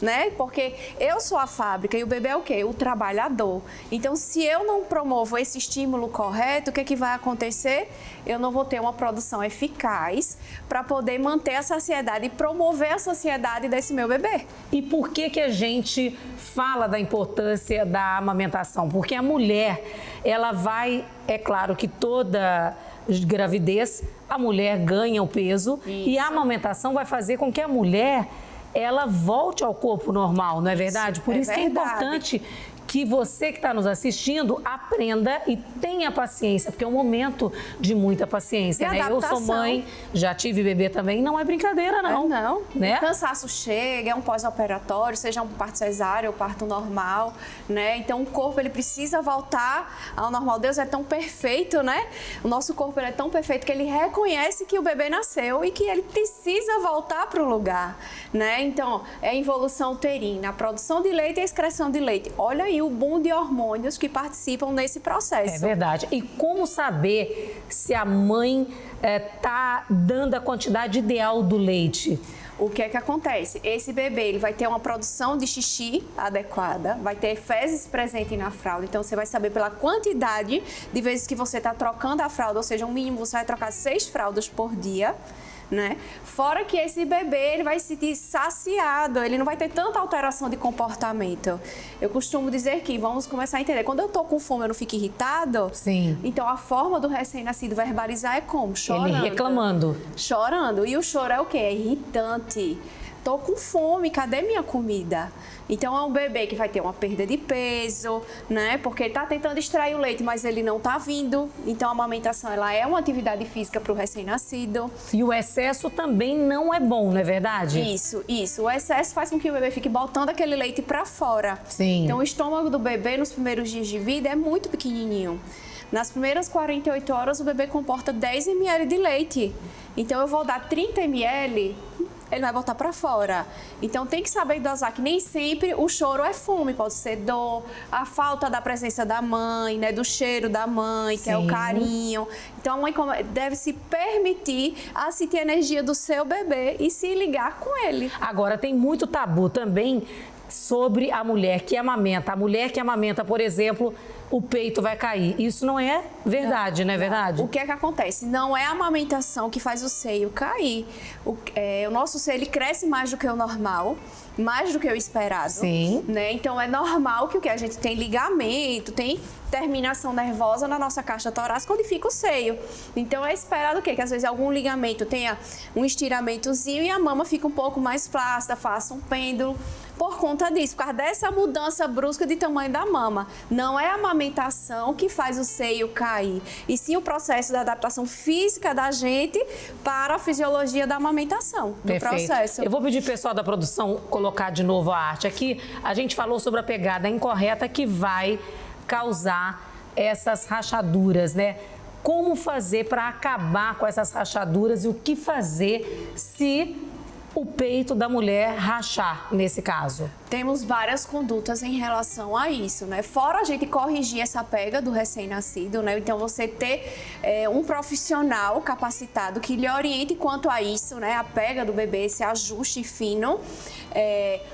né? Porque eu sou a fábrica e o bebê é o quê? O trabalhador. Então, se eu não promovo esse estímulo correto, o que é que vai acontecer? Eu não vou ter uma produção eficaz para poder manter a saciedade e promover a saciedade desse meu bebê. E por que a gente fala da importância da amamentação? Porque a mulher, ela vai, é claro que toda gravidez, a mulher ganha o peso. Isso. E a amamentação vai fazer com que a mulher ela volte ao corpo normal, não é verdade? Por isso que é importante que você que está nos assistindo aprenda e tenha paciência, porque é um momento de muita paciência, né? Eu sou mãe, já tive bebê também, não é brincadeira, não. Não, né? O cansaço chega, é um pós-operatório, seja um parto cesárea ou parto normal, né? Então o corpo ele precisa voltar ao normal. Deus é tão perfeito, né? O nosso corpo ele é tão perfeito que ele reconhece que o bebê nasceu e que ele precisa voltar para o lugar, né? Então, é a involução uterina, a produção de leite e a excreção de leite. Olha aí o boom de hormônios que participam nesse processo. É verdade. E como saber se a mãe está dando a quantidade ideal do leite? O que é que acontece? Esse bebê ele vai ter uma produção de xixi adequada, vai ter fezes presentes na fralda, então você vai saber pela quantidade de vezes que você está trocando a fralda, ou seja, um mínimo você vai trocar 6 fraldas por dia. Né? Fora que esse bebê ele vai se sentir saciado, ele não vai ter tanta alteração de comportamento. Eu costumo dizer que vamos começar a entender. Quando eu tô com fome, eu não fico irritado. Sim. Então a forma do recém-nascido verbalizar é como? Chorando. Ele reclamando. Chorando. E o choro é o quê? É irritante. Tô com fome, cadê minha comida? Então é um bebê que vai ter uma perda de peso, né? Porque ele tá tentando extrair o leite, mas ele não tá vindo. Então a amamentação ela é uma atividade física para o recém-nascido. E o excesso também não é bom, não é verdade? Isso. O excesso faz com que o bebê fique botando aquele leite para fora. Sim. Então o estômago do bebê nos primeiros dias de vida é muito pequenininho. Nas primeiras 48 horas o bebê comporta 10 ml de leite. Então eu vou dar 30 ml, ele vai botar para fora. Então tem que saber dosar que nem sempre o choro é fome, pode ser dor, a falta da presença da mãe, né, do cheiro da mãe, que é o carinho. Então a mãe deve se permitir a sentir a energia do seu bebê e se ligar com ele. Agora tem muito tabu também sobre a mulher que amamenta. A mulher que amamenta, por exemplo, o peito vai cair. Isso não é verdade, não é verdade? O que é que acontece? Não é a amamentação que faz o seio cair. O nosso seio ele cresce mais do que o normal, mais do que o esperado. Sim. Né? Então é normal que a gente tem ligamento, tem terminação nervosa na nossa caixa torácica onde fica o seio. Então é esperado o quê? Que às vezes algum ligamento tenha um estiramentozinho e a mama fica um pouco mais flácida, faça um pêndulo. Por conta disso, por causa dessa mudança brusca de tamanho da mama. Não é a amamentação que faz o seio cair, e sim o processo da adaptação física da gente para a fisiologia da amamentação, do processo. Eu vou pedir pro pessoal da produção colocar de novo a arte aqui. A gente falou sobre a pegada incorreta que vai causar essas rachaduras, né? Como fazer para acabar com essas rachaduras e o que fazer se o peito da mulher rachar, nesse caso? Temos várias condutas em relação a isso, né? Fora a gente corrigir essa pega do recém-nascido, né? Então, você ter um profissional capacitado que lhe oriente quanto a isso, né? A pega do bebê, esse ajuste fino.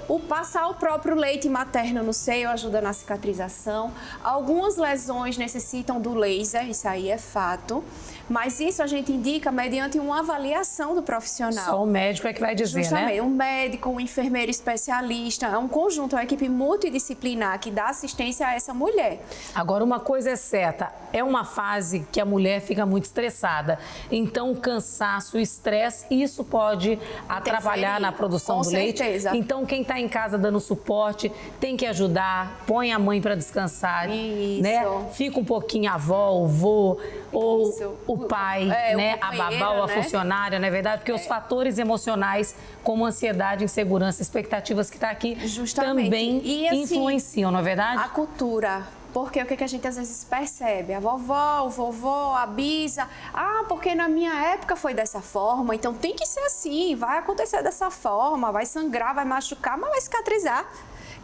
O passar o próprio leite materno no seio ajuda na cicatrização. Algumas lesões necessitam do laser, isso aí é fato. Mas isso a gente indica mediante uma avaliação do profissional. Só o médico é que vai dizer, justamente, né? Um médico, um enfermeiro especialista, é um conjunto, é uma equipe multidisciplinar que dá assistência a essa mulher. Agora, uma coisa é certa, é uma fase que a mulher fica muito estressada. Então, o cansaço, o estresse, isso pode atrapalhar na produção do leite. Então, quem está em casa dando suporte tem que ajudar, põe a mãe para descansar, né? Fica um pouquinho a avó, o vô, ou o pai, né? A babá ou a funcionária, não é verdade? Porque os fatores emocionais, como ansiedade, insegurança, expectativas que está aqui, também influenciam, não é verdade? A cultura. Porque o que a gente às vezes percebe? A vovó, o vovô, a bisa. Porque na minha época foi dessa forma, então tem que ser assim, vai acontecer dessa forma, vai sangrar, vai machucar, mas vai cicatrizar.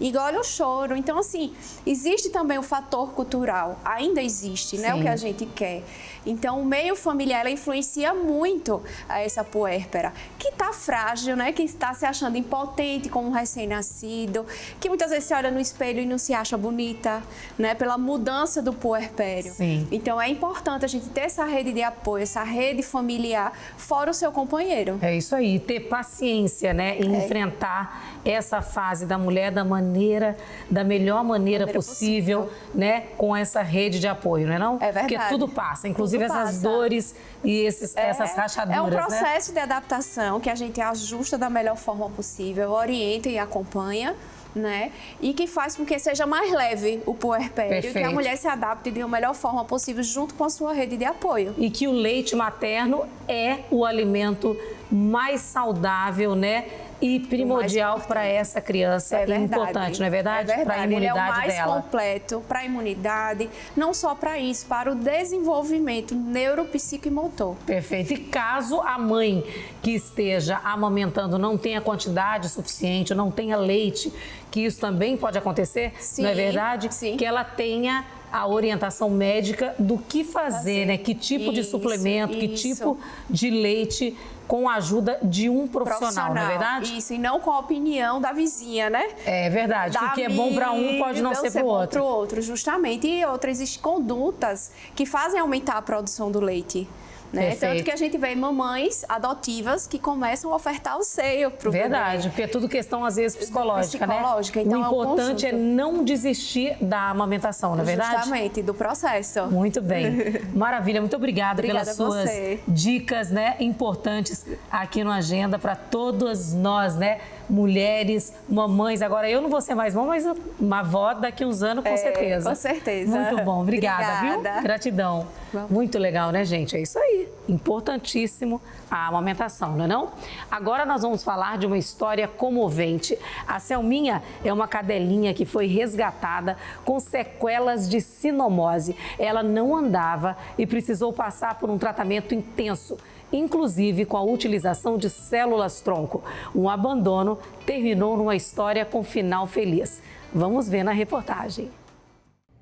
Engole o choro. Então, assim, existe também o fator cultural. Ainda existe, né? O que a gente quer. Então, o meio familiar, ela influencia muito a essa puérpera, que está frágil, né? Que está se achando impotente como um recém-nascido, que muitas vezes se olha no espelho e não se acha bonita, né? Pela mudança do puerpério. Sim. Então, é importante a gente ter essa rede de apoio, essa rede familiar, fora o seu companheiro. É isso aí, ter paciência, né? Em enfrentar essa fase da mulher da melhor maneira possível, né? Com essa rede de apoio, não é não? É verdade. Porque tudo passa, inclusive essas dores e essas rachaduras, É um né? processo de adaptação que a gente ajusta da melhor forma possível, orienta e acompanha, né? E que faz com que seja mais leve o puerpério, que a mulher se adapte de uma melhor forma possível junto com a sua rede de apoio. E que o leite materno é o alimento mais saudável, né? E primordial para essa criança. É importante, não é verdade? Para a imunidade dela. Ele é o mais completo para a imunidade, não só para isso, para o desenvolvimento neuropsicomotor. Perfeito. E caso a mãe que esteja amamentando não tenha quantidade suficiente, não tenha leite, que isso também pode acontecer, não é verdade? Sim. Que ela tenha a orientação médica do que fazer, né? Que tipo de suplemento, que tipo de leite, com a ajuda de um profissional, não é verdade? Isso, e não com a opinião da vizinha, né? É verdade, o que é bom para um pode não ser para o outro. Para o outro, justamente. E outras existem condutas que fazem aumentar a produção do leite. Né? Tanto que a gente vê mamães adotivas que começam a ofertar o seio para o bebê. Verdade, porque é tudo questão, às vezes, psicológica, né? Então, o importante é não desistir da amamentação, não é verdade? Justamente, do processo. Muito bem. Maravilha, muito obrigada pelas suas dicas, né, importantes aqui no Agenda para todas nós, né? Mulheres, mamães. Agora, eu não vou ser mais mãe, mas uma avó daqui uns anos, com certeza. Com certeza. Muito bom. Obrigada, viu? Gratidão. Muito legal, né, gente? É isso aí. Importantíssimo a amamentação, não é não? Agora nós vamos falar de uma história comovente. A Selminha é uma cadelinha que foi resgatada com sequelas de sinomose. Ela não andava e precisou passar por um tratamento intenso, inclusive com a utilização de células-tronco. Um abandono terminou numa história com final feliz. Vamos ver na reportagem.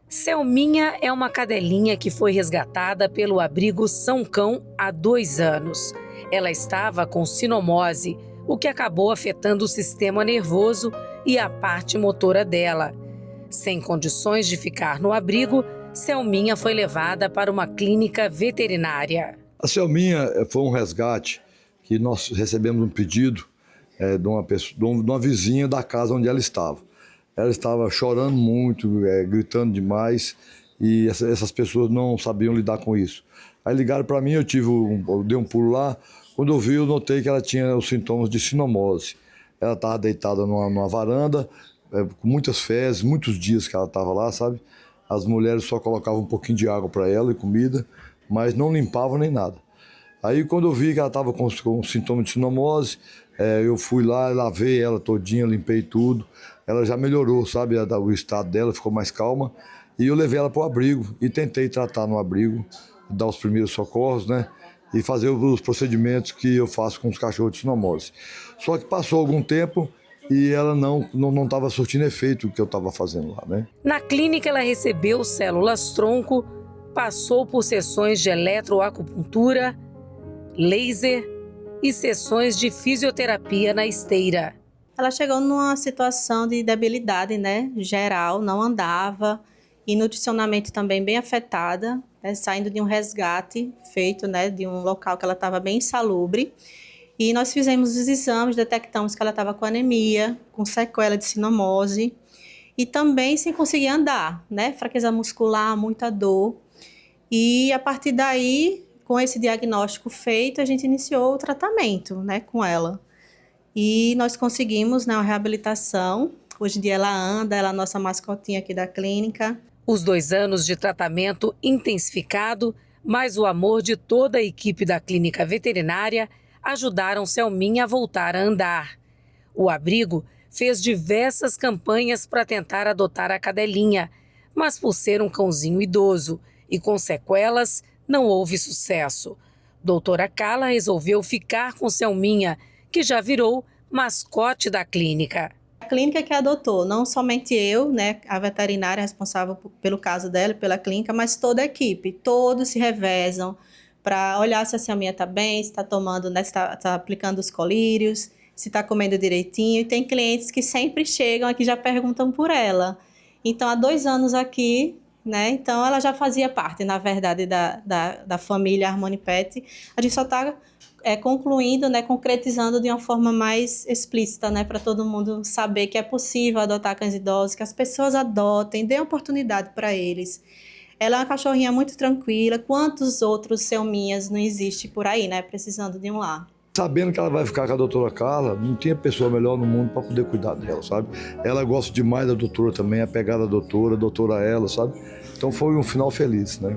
Selminha é uma cadelinha que foi resgatada pelo abrigo São Cão há 2 anos. Ela estava com sinomose, o que acabou afetando o sistema nervoso e a parte motora dela. Sem condições de ficar no abrigo, Selminha foi levada para uma clínica veterinária. A Selminha foi um resgate que nós recebemos um pedido de uma vizinha da casa onde ela estava. Ela estava chorando muito, gritando demais, e essas pessoas não sabiam lidar com isso. Aí ligaram para mim, eu dei um pulo lá. Quando eu vi, eu notei que ela tinha os sintomas de sinomose. Ela estava deitada numa varanda, com muitas fezes, muitos dias que ela estava lá, sabe? As mulheres só colocavam um pouquinho de água para ela e comida, mas não limpavam nem nada. Aí quando eu vi que ela estava com sintoma de sinomose, eu fui lá, lavei ela todinha, limpei tudo. Ela já melhorou, sabe? O estado dela ficou mais calma. E eu levei ela para o abrigo e tentei tratar no abrigo, dar os primeiros socorros, né? E fazer os procedimentos que eu faço com os cachorros de sinomose. Só que passou algum tempo e ela não estava surtindo efeito o que eu estava fazendo lá, né? Na clínica, ela recebeu células-tronco, passou por sessões de eletroacupuntura, laser e sessões de fisioterapia na esteira. Ela chegou numa situação de debilidade, né, geral, não andava, e nutricionalmente também bem afetada, né, saindo de um resgate feito, né, de um local que ela estava bem insalubre. E nós fizemos os exames, detectamos que ela estava com anemia, com sequela de sinomose e também sem conseguir andar, né, fraqueza muscular, muita dor. E a partir daí, com esse diagnóstico feito, a gente iniciou o tratamento, né, com ela. E nós conseguimos, né, uma reabilitação. Hoje em dia ela anda, ela é a nossa mascotinha aqui da clínica. Os 2 anos de tratamento intensificado, mais o amor de toda a equipe da clínica veterinária, ajudaram Selminha a voltar a andar. O abrigo fez diversas campanhas para tentar adotar a cadelinha, mas por ser um cãozinho idoso e com sequelas, não houve sucesso. Doutora Carla resolveu ficar com Selminha, que já virou mascote da clínica. A clínica que adotou, não somente eu, né, a veterinária responsável pelo caso dela, pela clínica, mas toda a equipe, todos se revezam para olhar se a Selminha está bem, se está tomando, né, se está aplicando os colírios, se está comendo direitinho. E tem clientes que sempre chegam aqui e já perguntam por ela. Então, há 2 anos aqui, né, então ela já fazia parte, na verdade, da família Harmony Pet. A gente só está concluindo, né, concretizando de uma forma mais explícita, né, para todo mundo saber que é possível adotar cães idosos, que as pessoas adotem, dêem oportunidade para eles. Ela é uma cachorrinha muito tranquila. Quantos outros Selminhas não existem por aí, né, precisando de um lar? Sabendo que ela vai ficar com a doutora Carla, não tinha pessoa melhor no mundo para poder cuidar dela, sabe? Ela gosta demais da doutora também, a pegada da doutora ela, sabe? Então foi um final feliz, né,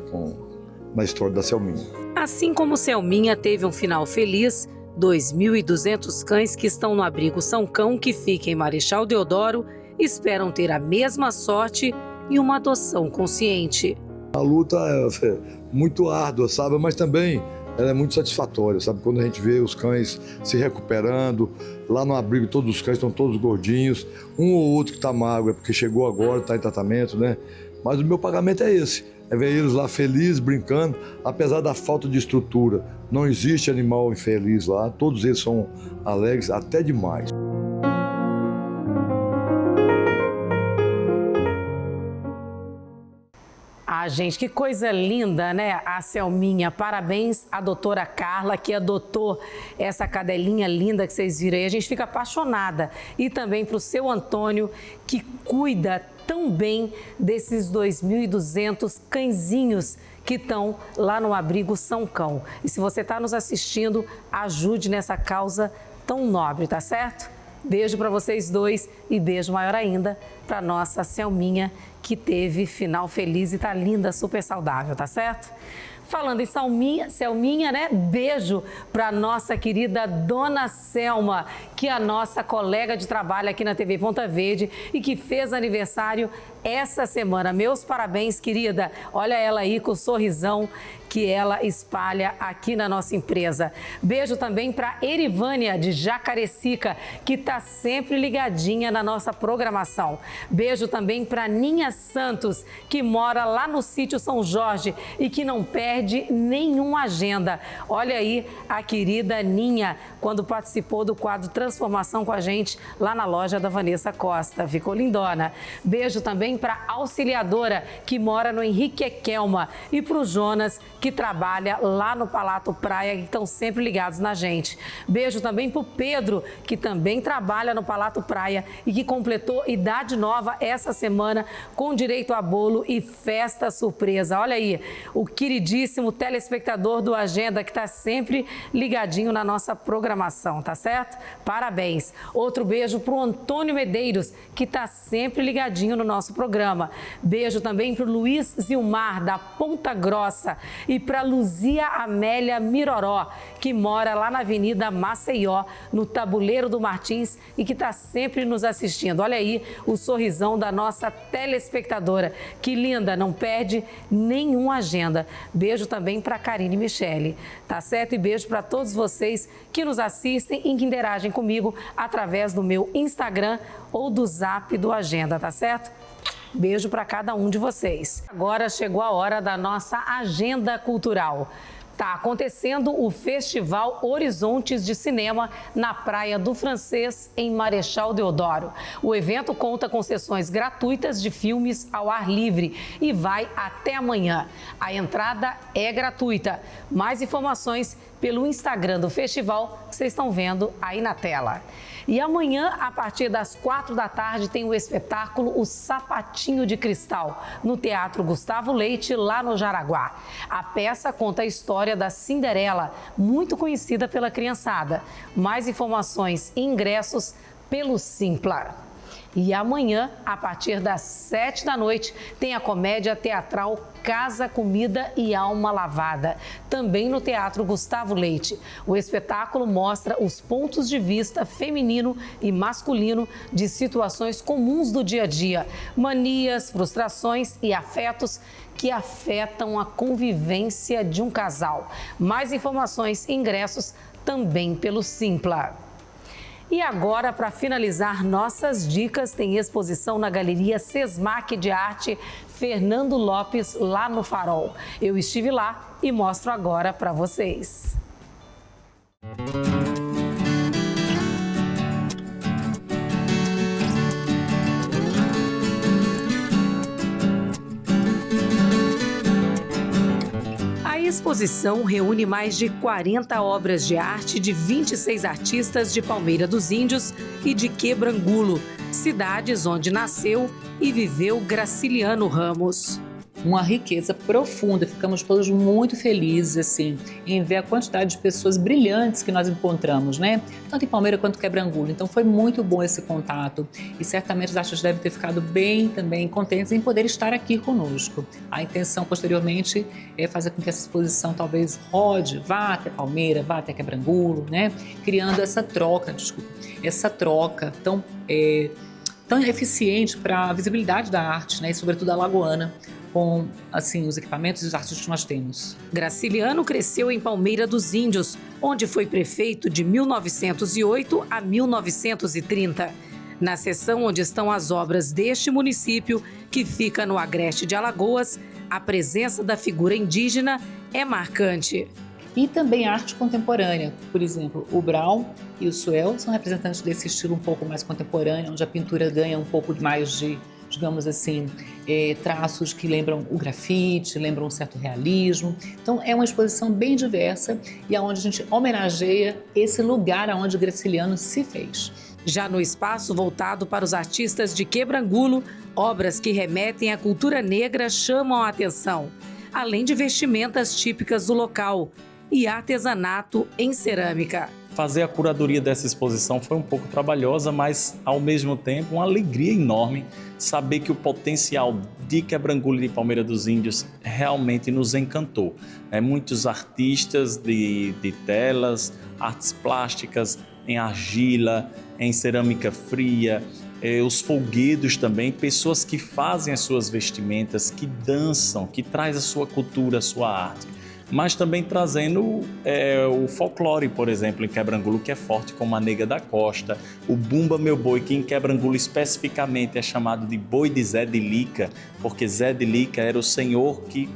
na história da Selminha. Assim como Selminha teve um final feliz, 2.200 cães que estão no abrigo São Cão, que fica em Marechal Deodoro, esperam ter a mesma sorte e uma adoção consciente. A luta é muito árdua, sabe? Mas também ela é muito satisfatória, sabe? Quando a gente vê os cães se recuperando, lá no abrigo todos os cães estão todos gordinhos, um ou outro que está magro é porque chegou agora, está em tratamento, né? Mas o meu pagamento é esse, é ver eles lá felizes, brincando, apesar da falta de estrutura. Não existe animal infeliz lá, todos eles são alegres até demais. Ah, gente, que coisa linda, né? A Selminha. Parabéns à doutora Carla, que adotou essa cadelinha linda que vocês viram aí. A gente fica apaixonada. E também para o seu Antônio, que cuida tão bem desses 2.200 cãezinhos que estão lá no abrigo São Cão. E se você está nos assistindo, ajude nessa causa tão nobre, tá certo? Beijo para vocês dois e beijo maior ainda para nossa Selminha, que teve final feliz e tá linda, super saudável, tá certo? Falando em Selminha, né? Beijo para nossa querida Dona Selma, que é a nossa colega de trabalho aqui na TV Ponta Verde e que fez aniversário essa semana. Meus parabéns, querida. Olha ela aí com o sorrisão que ela espalha aqui na nossa empresa. Beijo também para Erivânia, de Jacarecica, que está sempre ligadinha na nossa programação. Beijo também para Ninha Santos, que mora lá no sítio São Jorge e que não perde nenhuma agenda. Olha aí a querida Ninha, quando participou do quadro Transformação com a gente lá na loja da Vanessa Costa. Ficou lindona. Beijo também para a Auxiliadora, que mora no Henrique Equelma, e para o Jonas, que trabalha lá no Palato Praia, que estão sempre ligados na gente. Beijo também para o Pedro, que também trabalha no Palato Praia e que completou idade nova essa semana com direito a bolo e festa surpresa. Olha aí, o queridíssimo telespectador do Agenda, que está sempre ligadinho na nossa programação, tá certo? Parabéns. Outro beijo para o Antônio Medeiros, que está sempre ligadinho no nosso programa. Beijo também para o Luiz Zilmar, da Ponta Grossa, e para Luzia Amélia Miroró, que mora lá na Avenida Maceió, no Tabuleiro do Martins, e que está sempre nos assistindo. Olha aí o sorrisão da nossa telespectadora. Que linda, não perde nenhuma agenda. Beijo beijo também para Karine Michele, tá certo? E beijo para todos vocês que nos assistem e que interagem comigo através do meu Instagram ou do Zap do Agenda, tá certo? Beijo para cada um de vocês. Agora chegou a hora da nossa agenda cultural. Está acontecendo o Festival Horizontes de Cinema na Praia do Francês, em Marechal Deodoro. O evento conta com sessões gratuitas de filmes ao ar livre e vai até amanhã. A entrada é gratuita. Mais informações pelo Instagram do festival que vocês estão vendo aí na tela. E amanhã, a partir das 4 da tarde, tem o espetáculo O Sapatinho de Cristal, no Teatro Gustavo Leite, lá no Jaraguá. A peça conta a história da Cinderela, muito conhecida pela criançada. Mais informações e ingressos pelo Simpla. E amanhã, a partir das 7 da noite, tem a comédia teatral Casa, Comida e Alma Lavada, também no Teatro Gustavo Leite. O espetáculo mostra os pontos de vista feminino e masculino de situações comuns do dia a dia, manias, frustrações e afetos que afetam a convivência de um casal. Mais informações e ingressos também pelo Simpla. E agora, para finalizar nossas dicas, tem exposição na Galeria Sesmac de Arte Fernando Lopes, lá no Farol. Eu estive lá e mostro agora para vocês. A exposição reúne mais de 40 obras de arte de 26 artistas de Palmeira dos Índios e de Quebrangulo, cidades onde nasceu e viveu Graciliano Ramos. Uma riqueza profunda, ficamos todos muito felizes assim, em ver a quantidade de pessoas brilhantes que nós encontramos, né? Tanto em Palmeira quanto em Quebrangulo. Então foi muito bom esse contato e certamente os artistas devem ter ficado bem também contentes em poder estar aqui conosco. A intenção posteriormente é fazer com que essa exposição talvez rode, vá até Palmeira, vá até Quebrangulo, né? Criando essa troca tão eficiente para a visibilidade da arte, né? E sobretudo alagoana, com assim, os equipamentos e os artistas que nós temos. Graciliano cresceu em Palmeira dos Índios, onde foi prefeito de 1908 a 1930. Na seção onde estão as obras deste município, que fica no agreste de Alagoas, a presença da figura indígena é marcante. E também arte contemporânea, por exemplo, o Brau e o Suel são representantes desse estilo um pouco mais contemporâneo, onde a pintura ganha um pouco mais de, digamos assim, traços que lembram o grafite, lembram um certo realismo. Então é uma exposição bem diversa e onde a gente homenageia esse lugar onde o Graciliano se fez. Já no espaço voltado para os artistas de Quebrangulo, obras que remetem à cultura negra chamam a atenção, além de vestimentas típicas do local e artesanato em cerâmica. Fazer a curadoria dessa exposição foi um pouco trabalhosa, mas ao mesmo tempo uma alegria enorme saber que o potencial de Quebrangulo e de Palmeira dos Índios realmente nos encantou. Muitos artistas de telas, artes plásticas, em argila, em cerâmica fria, os folguedos também, pessoas que fazem as suas vestimentas, que dançam, que traz a sua cultura, a sua arte. Mas também trazendo o folclore, por exemplo, em Quebrangulo, que é forte, como a Nega da Costa, o Bumba Meu Boi, que em Quebrangulo especificamente é chamado de Boi de Zé de Lica, porque Zé de Lica era o senhor que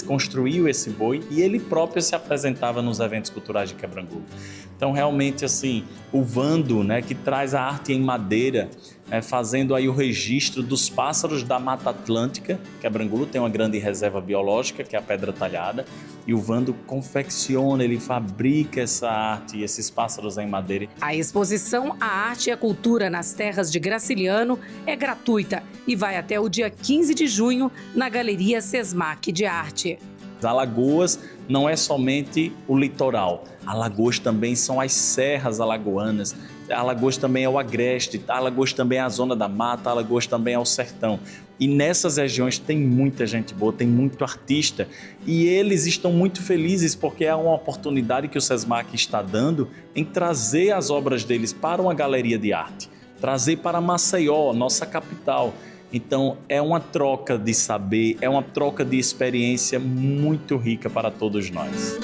construiu esse boi e ele próprio se apresentava nos eventos culturais de Quebrangulo. Então, realmente, assim, o Vando, né, que traz a arte em madeira, fazendo aí o registro dos pássaros da Mata Atlântica. Quebrangulo tem uma grande reserva biológica, que é a Pedra Talhada, e o Vando confecciona, ele fabrica essa arte e esses pássaros em madeira. A exposição A Arte e a Cultura nas Terras de Graciliano é gratuita e vai até o dia 15 de junho na Galeria Sesmac de Arte. Alagoas não é somente o litoral, Alagoas também são as serras alagoanas, Alagoas também é o agreste, Alagoas também é a zona da mata, Alagoas também é o sertão. E nessas regiões tem muita gente boa, tem muito artista e eles estão muito felizes porque é uma oportunidade que o Sesmac está dando em trazer as obras deles para uma galeria de arte, trazer para Maceió, nossa capital. Então, é uma troca de saber, é uma troca de experiência muito rica para todos nós.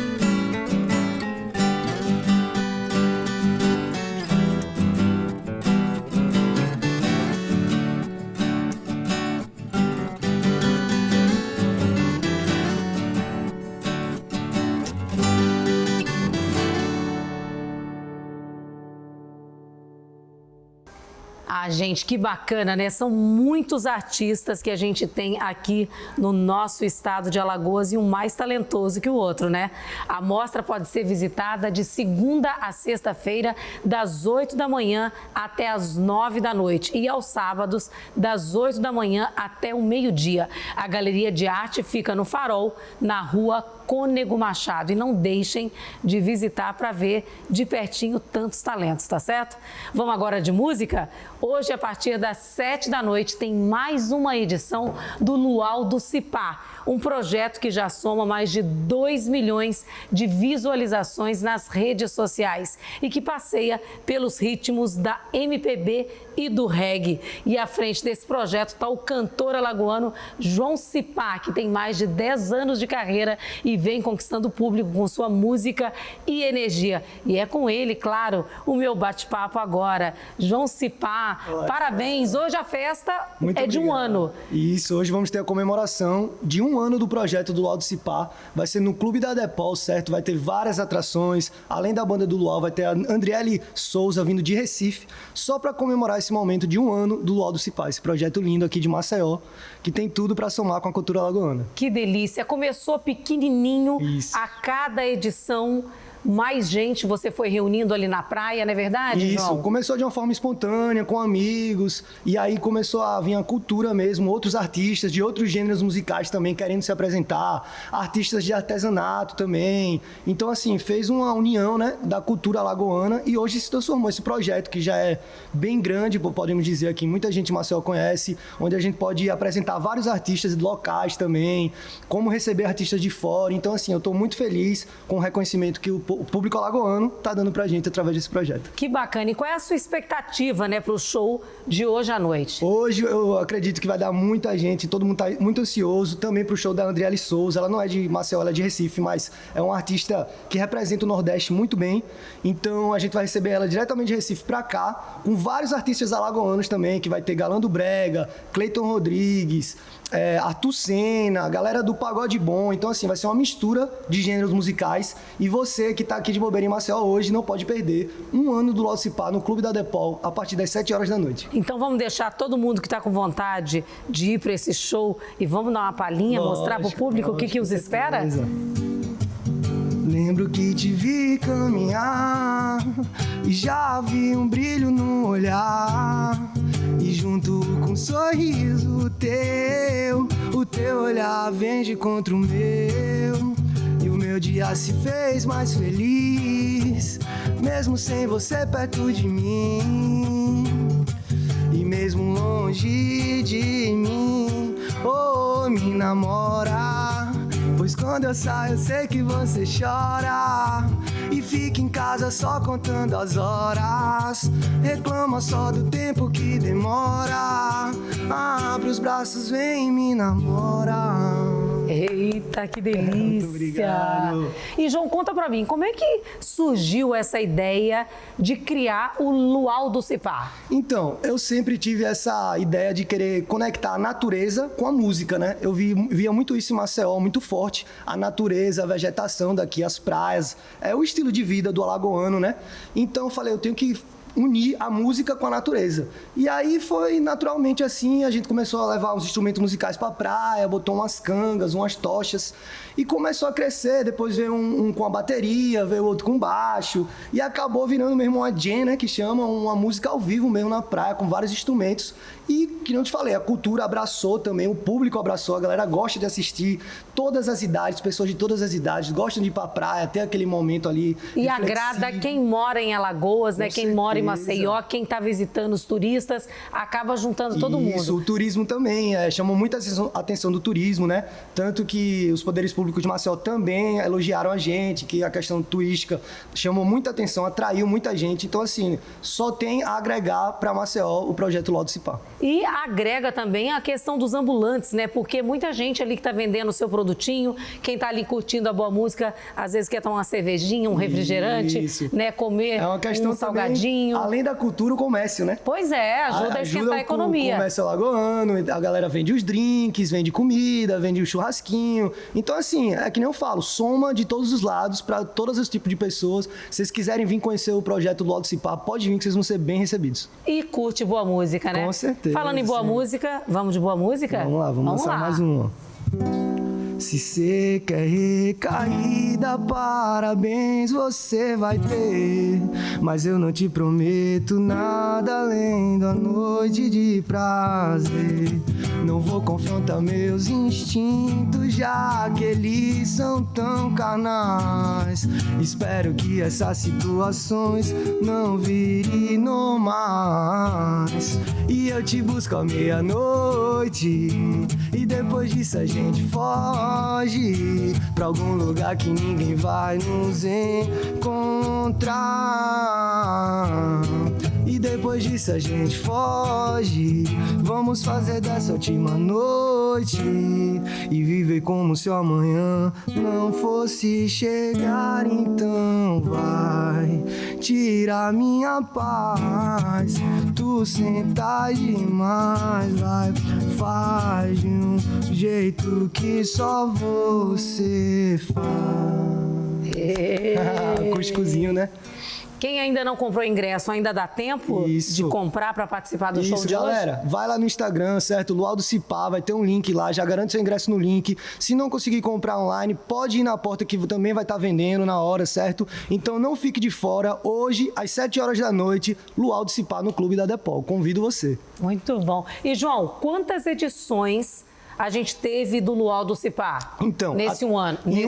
Ah, gente, que bacana, né? São muitos artistas que a gente tem aqui no nosso estado de Alagoas e um mais talentoso que o outro, né? A mostra pode ser visitada de segunda a sexta-feira, das 8 da manhã até as 9 da noite e aos sábados, das 8 da manhã até o meio-dia. A Galeria de Arte fica no Farol, na rua Cônego Machado. E não deixem de visitar para ver de pertinho tantos talentos, tá certo? Vamos agora de música? Hoje, a partir das 7 da noite, tem mais uma edição do Luau do Cipá, um projeto que já soma mais de 2 milhões de visualizações nas redes sociais e que passeia pelos ritmos da MPB e do reggae. E à frente desse projeto está o cantor alagoano João Cipá, que tem mais de 10 anos de carreira e vem conquistando o público com sua música e energia. E é com ele, claro, o meu bate-papo agora. João Cipá, parabéns! Hoje a festa Muito de um ano. Isso, hoje vamos ter a comemoração de um ano do projeto do Luau do Cipá. Vai ser no Clube da Depol, certo? Vai ter várias atrações. Além da banda do Luau, vai ter a Andriele Souza vindo de Recife, só para comemorar esse momento de um ano do Luau do Cipá, esse projeto lindo aqui de Maceió, que tem tudo para somar com a cultura alagoana. Que delícia! Começou pequenininho, Isso. a cada edição mais gente você foi reunindo ali na praia, não é verdade, Isso, João? começou de uma forma espontânea, com amigos, e aí começou a vir a cultura mesmo, outros artistas de outros gêneros musicais também querendo se apresentar, artistas de artesanato também. Então, assim, fez uma união, né, da cultura alagoana e hoje se transformou esse projeto que já é bem grande, podemos dizer aqui, muita gente em Maceió conhece, onde a gente pode apresentar vários artistas locais também, como receber artistas de fora. Então, assim, eu estou muito feliz com o reconhecimento que o público alagoano está dando pra gente através desse projeto. Que bacana. E qual é a sua expectativa, né, para o show de hoje à noite? Hoje eu acredito que vai dar muita gente, todo mundo está muito ansioso também para o show da Andriele Souza. Ela não é de Maceió, ela é de Recife, mas é uma artista que representa o Nordeste muito bem. Então a gente vai receber ela diretamente de Recife para cá, com vários artistas alagoanos também, que vai ter Galã do Brega, Cleiton Rodrigues, Arthur Senna, galera do Pagode Bom. Então, assim, vai ser uma mistura de gêneros musicais. E você que está aqui de bobeira em Maceió hoje não pode perder um ano do Luau do Cipá no Clube da Depol a partir das 7 horas da noite. Então vamos deixar todo mundo que está com vontade de ir para esse show e vamos dar uma palhinha, mostrar para o público o que os espera? Lembro que te vi caminhar e já vi um brilho no olhar. E junto com um sorriso o teu olhar vem de contra o meu. E o meu dia se fez mais feliz, mesmo sem você perto de mim. E mesmo longe de mim, me namora. Pois quando eu saio eu sei que você chora e fica em casa só contando as horas. Reclama só do tempo que demora. Abre os braços, vem e me namora. Eita, que delícia! Muito obrigado. E João, conta pra mim, como é que surgiu essa ideia de criar o Luau do Cipá? Então, eu sempre tive essa ideia de querer conectar a natureza com a música, né? Eu via muito isso em Maceió, muito forte, a natureza, a vegetação daqui, as praias, é o estilo de vida do alagoano, né? Então eu falei, eu tenho que unir a música com a natureza. E aí foi naturalmente assim, a gente começou a levar os instrumentos musicais para a praia, botou umas cangas, umas tochas e começou a crescer. Depois veio um com a bateria, veio outro com baixo e acabou virando mesmo uma jam, né, que chama uma música ao vivo mesmo na praia com vários instrumentos. E, que não te falei, a cultura abraçou também, o público abraçou, a galera gosta de assistir, todas as idades, pessoas de todas as idades gostam de ir pra praia, ter aquele momento ali E agrada quem mora em Alagoas, né? Quem mora em Maceió, quem está visitando, os turistas, acaba juntando todo mundo. Isso, o turismo também, chamou muita atenção do turismo, né? Tanto que os poderes públicos de Maceió também elogiaram a gente, que a questão turística chamou muita atenção, atraiu muita gente. Então, assim, só tem a agregar para Maceió o projeto Luau do Cipá. E agrega também a questão dos ambulantes, né? Porque muita gente ali que está vendendo o seu produtinho, quem está ali curtindo a boa música, às vezes quer tomar uma cervejinha, um refrigerante, né? Comer um salgadinho. Também, além da cultura, o comércio, né? Pois é, ajuda a esquentar a economia. O comércio alagoano, a galera vende os drinks, vende comida, vende o churrasquinho. Então, assim, é que nem eu falo, soma de todos os lados para todos os tipos de pessoas. Se vocês quiserem vir conhecer o projeto Luau do Cipá, pode vir que vocês vão ser bem recebidos. E curte boa música, né? Com certeza. Falando em boa música, vamos de boa música? Vamos lá, vamos lançar mais uma. Se cê quer recaída, parabéns você vai ter. Mas eu não te prometo nada além da noite de prazer. Não vou confrontar meus instintos, já que eles são tão carnais. Espero que essas situações não virem normais. E eu te busco à meia-noite, e depois disso a gente foge pra algum lugar que ninguém vai nos encontrar. E depois disso a gente foge. Vamos fazer dessa última noite e viver como se o amanhã não fosse chegar. Então vai tirar minha paz. Tu senta demais, vai, faz de um jeito que só você faz. Acústicozinho, né? Quem ainda não comprou ingresso, ainda dá tempo de comprar para participar do show de galera, hoje? Vai lá no Instagram, certo? Luau do Cipá, vai ter um link lá, já garante seu ingresso no link. Se não conseguir comprar online, pode ir na porta que também vai estar vendendo na hora, certo? Então não fique de fora. Hoje, às 7 horas da noite, Luau do Cipá no Clube da Depol. Convido você. Muito bom. E, João, quantas edições a gente teve do Luau do Cipá? Então, nesse um ano. Em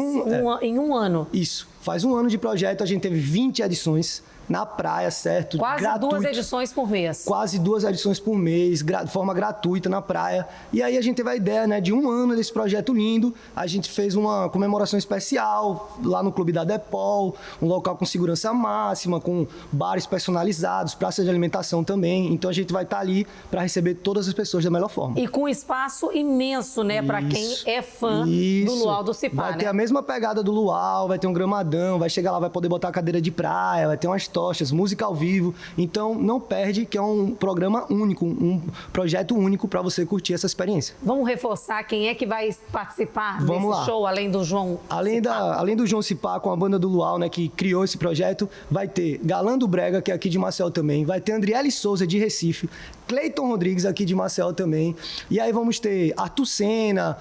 um ano. Isso. Faz um ano de projeto, a gente teve 20 edições na praia, certo? Quase gratuito. 2 edições por mês. Quase 2 edições por mês, de forma gratuita na praia. E aí a gente teve a ideia, né, de um ano desse projeto lindo. A gente fez uma comemoração especial lá no Clube da Depol, um local com segurança máxima, com bares personalizados, praça de alimentação também. Então a gente vai estar ali para receber todas as pessoas da melhor forma. E com espaço imenso, né, para quem é fã do Luau do Cipá, Vai ter a mesma pegada do Luau, vai ter um gramadão, vai chegar lá, vai poder botar a cadeira de praia, vai ter umas tochas, música ao vivo. Então, não perde, que é um programa único, um projeto único para você curtir essa experiência. Vamos reforçar quem é que vai participar desse show, além do João Cipá? Além do João Cipá, com a banda do Luau, né, que criou esse projeto, vai ter Galã do Brega, que é aqui de Maceió também, vai ter Andriele Souza, de Recife, Cleiton Rodrigues, aqui de Maceió também. E aí vamos ter Arthur Senna,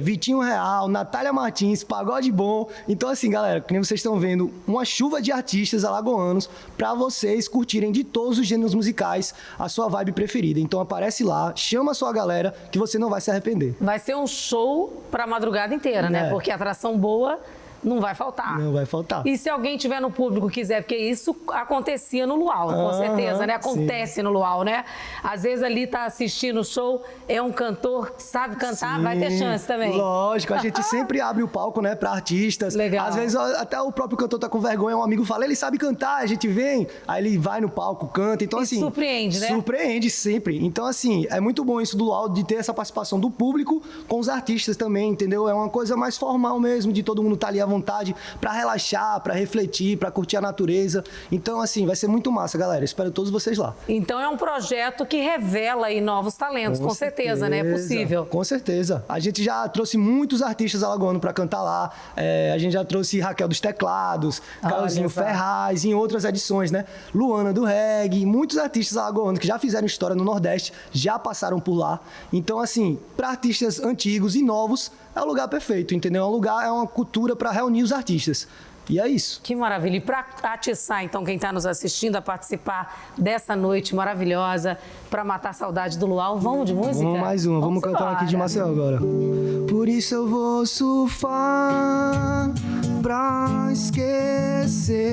Vitinho Real, Natália Martins, Pagode Bom. Então, assim, galera, que nem vocês estão vendo, uma chuva de artistas alagoanos para vocês curtirem de todos os gêneros musicais a sua vibe preferida. Então, aparece lá, chama a sua galera, que você não vai se arrepender. Vai ser um show para a madrugada inteira, né? Porque atração boa não vai faltar. Não vai faltar. E se alguém tiver no público quiser, porque isso acontecia no Luau, com certeza, né? Acontece no Luau, né? Às vezes ali tá assistindo o show, é um cantor que sabe cantar, vai ter chance também. Lógico, a gente sempre abre o palco, né, para artistas. Legal. Às vezes até o próprio cantor tá com vergonha, um amigo fala, ele sabe cantar, a gente vem, aí ele vai no palco, canta. Então, assim, surpreende, né? Surpreende sempre. Então, assim, é muito bom isso do Luau, de ter essa participação do público com os artistas também, entendeu? É uma coisa mais formal mesmo, de todo mundo estar ali à vontade para relaxar, para refletir, para curtir a natureza. Então, assim, vai ser muito massa, galera. Espero todos vocês lá. Então, é um projeto que revela aí novos talentos, com certeza, né? É possível. Com certeza. A gente já trouxe muitos artistas alagoanos para cantar lá. A gente já trouxe Raquel dos Teclados, Carolzinho Ferraz, em outras edições, né? Luana do Reggae, muitos artistas alagoanos que já fizeram história no Nordeste, já passaram por lá. Então, assim, para artistas antigos e novos, é o lugar perfeito, entendeu? É um lugar, é uma cultura para reunir os artistas. E é isso. Que maravilha. E para atiçar, então, quem está nos assistindo a participar dessa noite maravilhosa, para matar a saudade do Luau, vamos de música? Vamos mais uma. Vamos cantar aqui de Maceió agora. Por isso eu vou surfar pra esquecer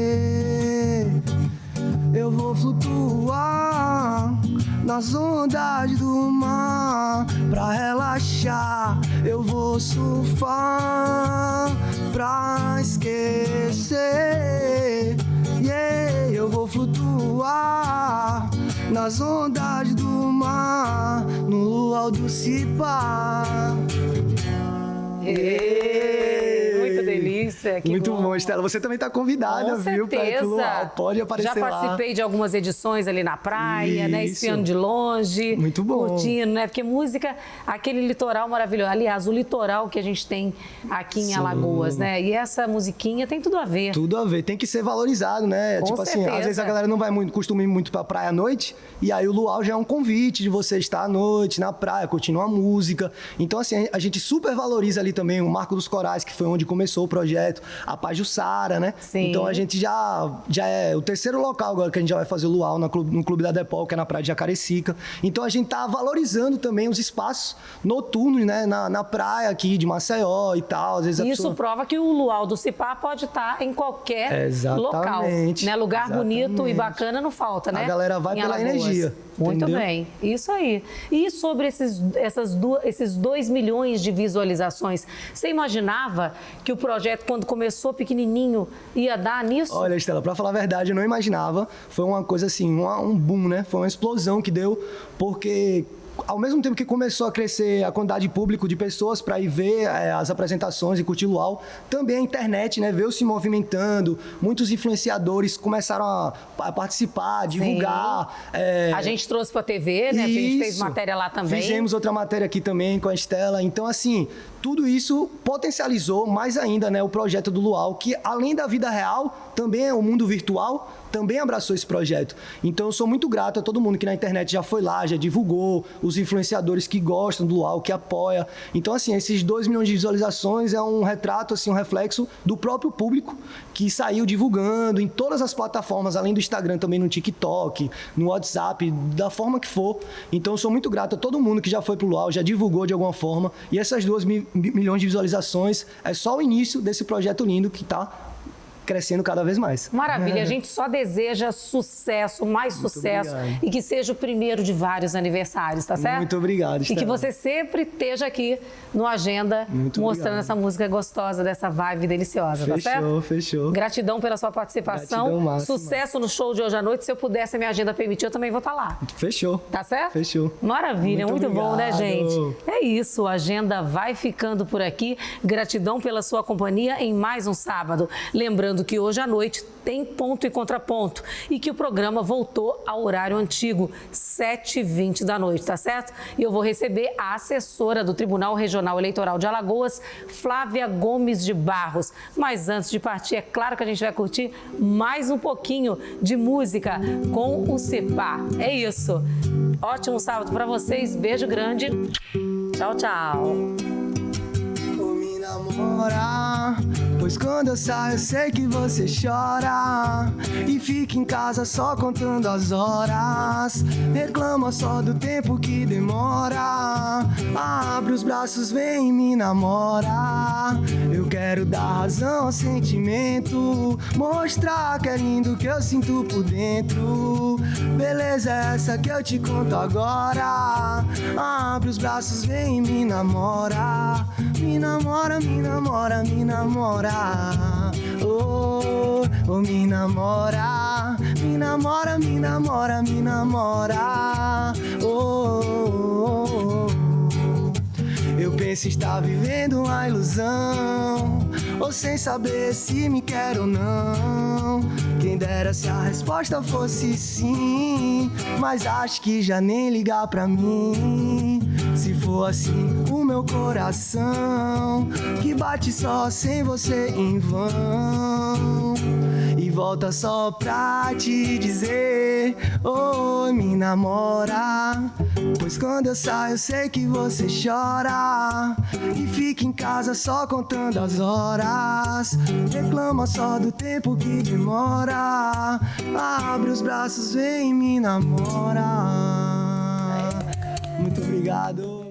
eu vou flutuar nas ondas do mar. Pra relaxar, eu vou surfar. Pra esquecer, yeah, eu vou flutuar nas ondas do mar, no luau do Cipá. Muito delícia. Que muito bom, Estela. Você também está convidada, com viu? Para ir pro luau. Pode aparecer lá. Já participei de algumas edições ali na praia, né? Espiando de longe. Muito bom. Curtindo, né? Porque música, aquele litoral maravilhoso. Aliás, o litoral que a gente tem aqui em Alagoas, né? E essa musiquinha tem tudo a ver. Tudo a ver. Tem que ser valorizado, né? Com tipo certeza. assim, às vezes a galera não vai muito, costuma ir muito pra praia à noite. E aí o luau já é um convite de você estar à noite na praia, curtindo uma música. Então, assim, a gente super valoriza ali também o Marco dos Corais, que foi onde começou o projeto, a Pajuçara, né? Sim. Então a gente já é o terceiro local agora que a gente já vai fazer o luau no Clube da Depol, que é na praia de Jacarecica. Então a gente tá valorizando também os espaços noturnos, né? Na praia aqui de Maceió e tal. Às vezes a Isso pessoa... prova que o luau do Cipá pode estar em qualquer local. Né? Lugar bonito e bacana não falta, né? A galera vai pela energia. Muito entendeu? bem, isso aí. E sobre esses 2 milhões de visualizações, você imaginava que o projeto, quando começou pequenininho, ia dar nisso? Olha, Estela, pra falar a verdade, eu não imaginava. Foi uma coisa assim, um boom, né? Foi uma explosão que deu, porque... Ao mesmo tempo que começou a crescer a quantidade de público, de pessoas para ir ver as apresentações e curtir o luau, também a internet, né, veio se movimentando, muitos influenciadores começaram a participar, a divulgar. A gente trouxe para a TV, né, porque a gente fez matéria lá também. Fizemos outra matéria aqui também com a Estela. Então, assim, tudo isso potencializou mais ainda, né, o projeto do luau, que além da vida real, também é o mundo virtual, também abraçou esse projeto. Então eu sou muito grato a todo mundo que na internet já foi lá, já divulgou, os influenciadores que gostam do luau, que apoia. Então assim, esses 2 milhões de visualizações é um retrato, assim, um reflexo do próprio público que saiu divulgando em todas as plataformas, além do Instagram, também no TikTok, no WhatsApp, da forma que for. Então eu sou muito grato a todo mundo que já foi pro luau, já divulgou de alguma forma. E essas 2 milhões de visualizações é só o início desse projeto lindo que está crescendo cada vez mais. Maravilha, a gente só deseja sucesso, mais Muito sucesso obrigado. e que seja o primeiro de vários aniversários, tá certo? Muito obrigado, E que Estela. você sempre esteja aqui no Agenda, Muito mostrando obrigado. essa música gostosa, dessa vibe deliciosa, tá certo? Fechou, fechou. Gratidão pela sua participação. Gratidão máxima. Sucesso no show de hoje à noite. Se eu pudesse, a minha agenda permitir, eu também vou estar lá. Fechou. Tá certo? Fechou. Maravilha, muito bom, né, obrigado. gente? É isso, a agenda vai ficando por aqui. Gratidão pela sua companhia em mais um sábado. Lembrando que hoje à noite tem ponto e contraponto e que o programa voltou ao horário antigo, 7h20 da noite, tá certo? E eu vou receber a assessora do Tribunal Regional Eleitoral de Alagoas, Flávia Gomes de Barros. Mas antes de partir, é claro que a gente vai curtir mais um pouquinho de música com o Cipá. É isso. Ótimo sábado para vocês. Beijo grande. Tchau, tchau. Me namorar, pois quando eu saio eu sei que você chora e fica em casa só contando as horas, reclama só do tempo que demora, abre os braços, vem e me namora. Eu quero dar razão ao sentimento, mostrar que é lindo que eu sinto por dentro. Beleza é essa que eu te conto agora, abre os braços, vem e me namora. Me namora, me namora, me namora. Oh, oh, me namora. Me namora, me namora, me namora. Oh, oh, oh. Eu penso estar vivendo uma ilusão, ou sem saber se me quer ou não. Quem dera se a resposta fosse sim, mas acho que já nem ligar pra mim. Se for assim o meu coração, que bate só sem você em vão, e volta só pra te dizer: oi, me namora. Pois quando eu saio eu sei que você chora e fica em casa só contando as horas, reclama só do tempo que demora, abre os braços, vem e me namora. Muito obrigado.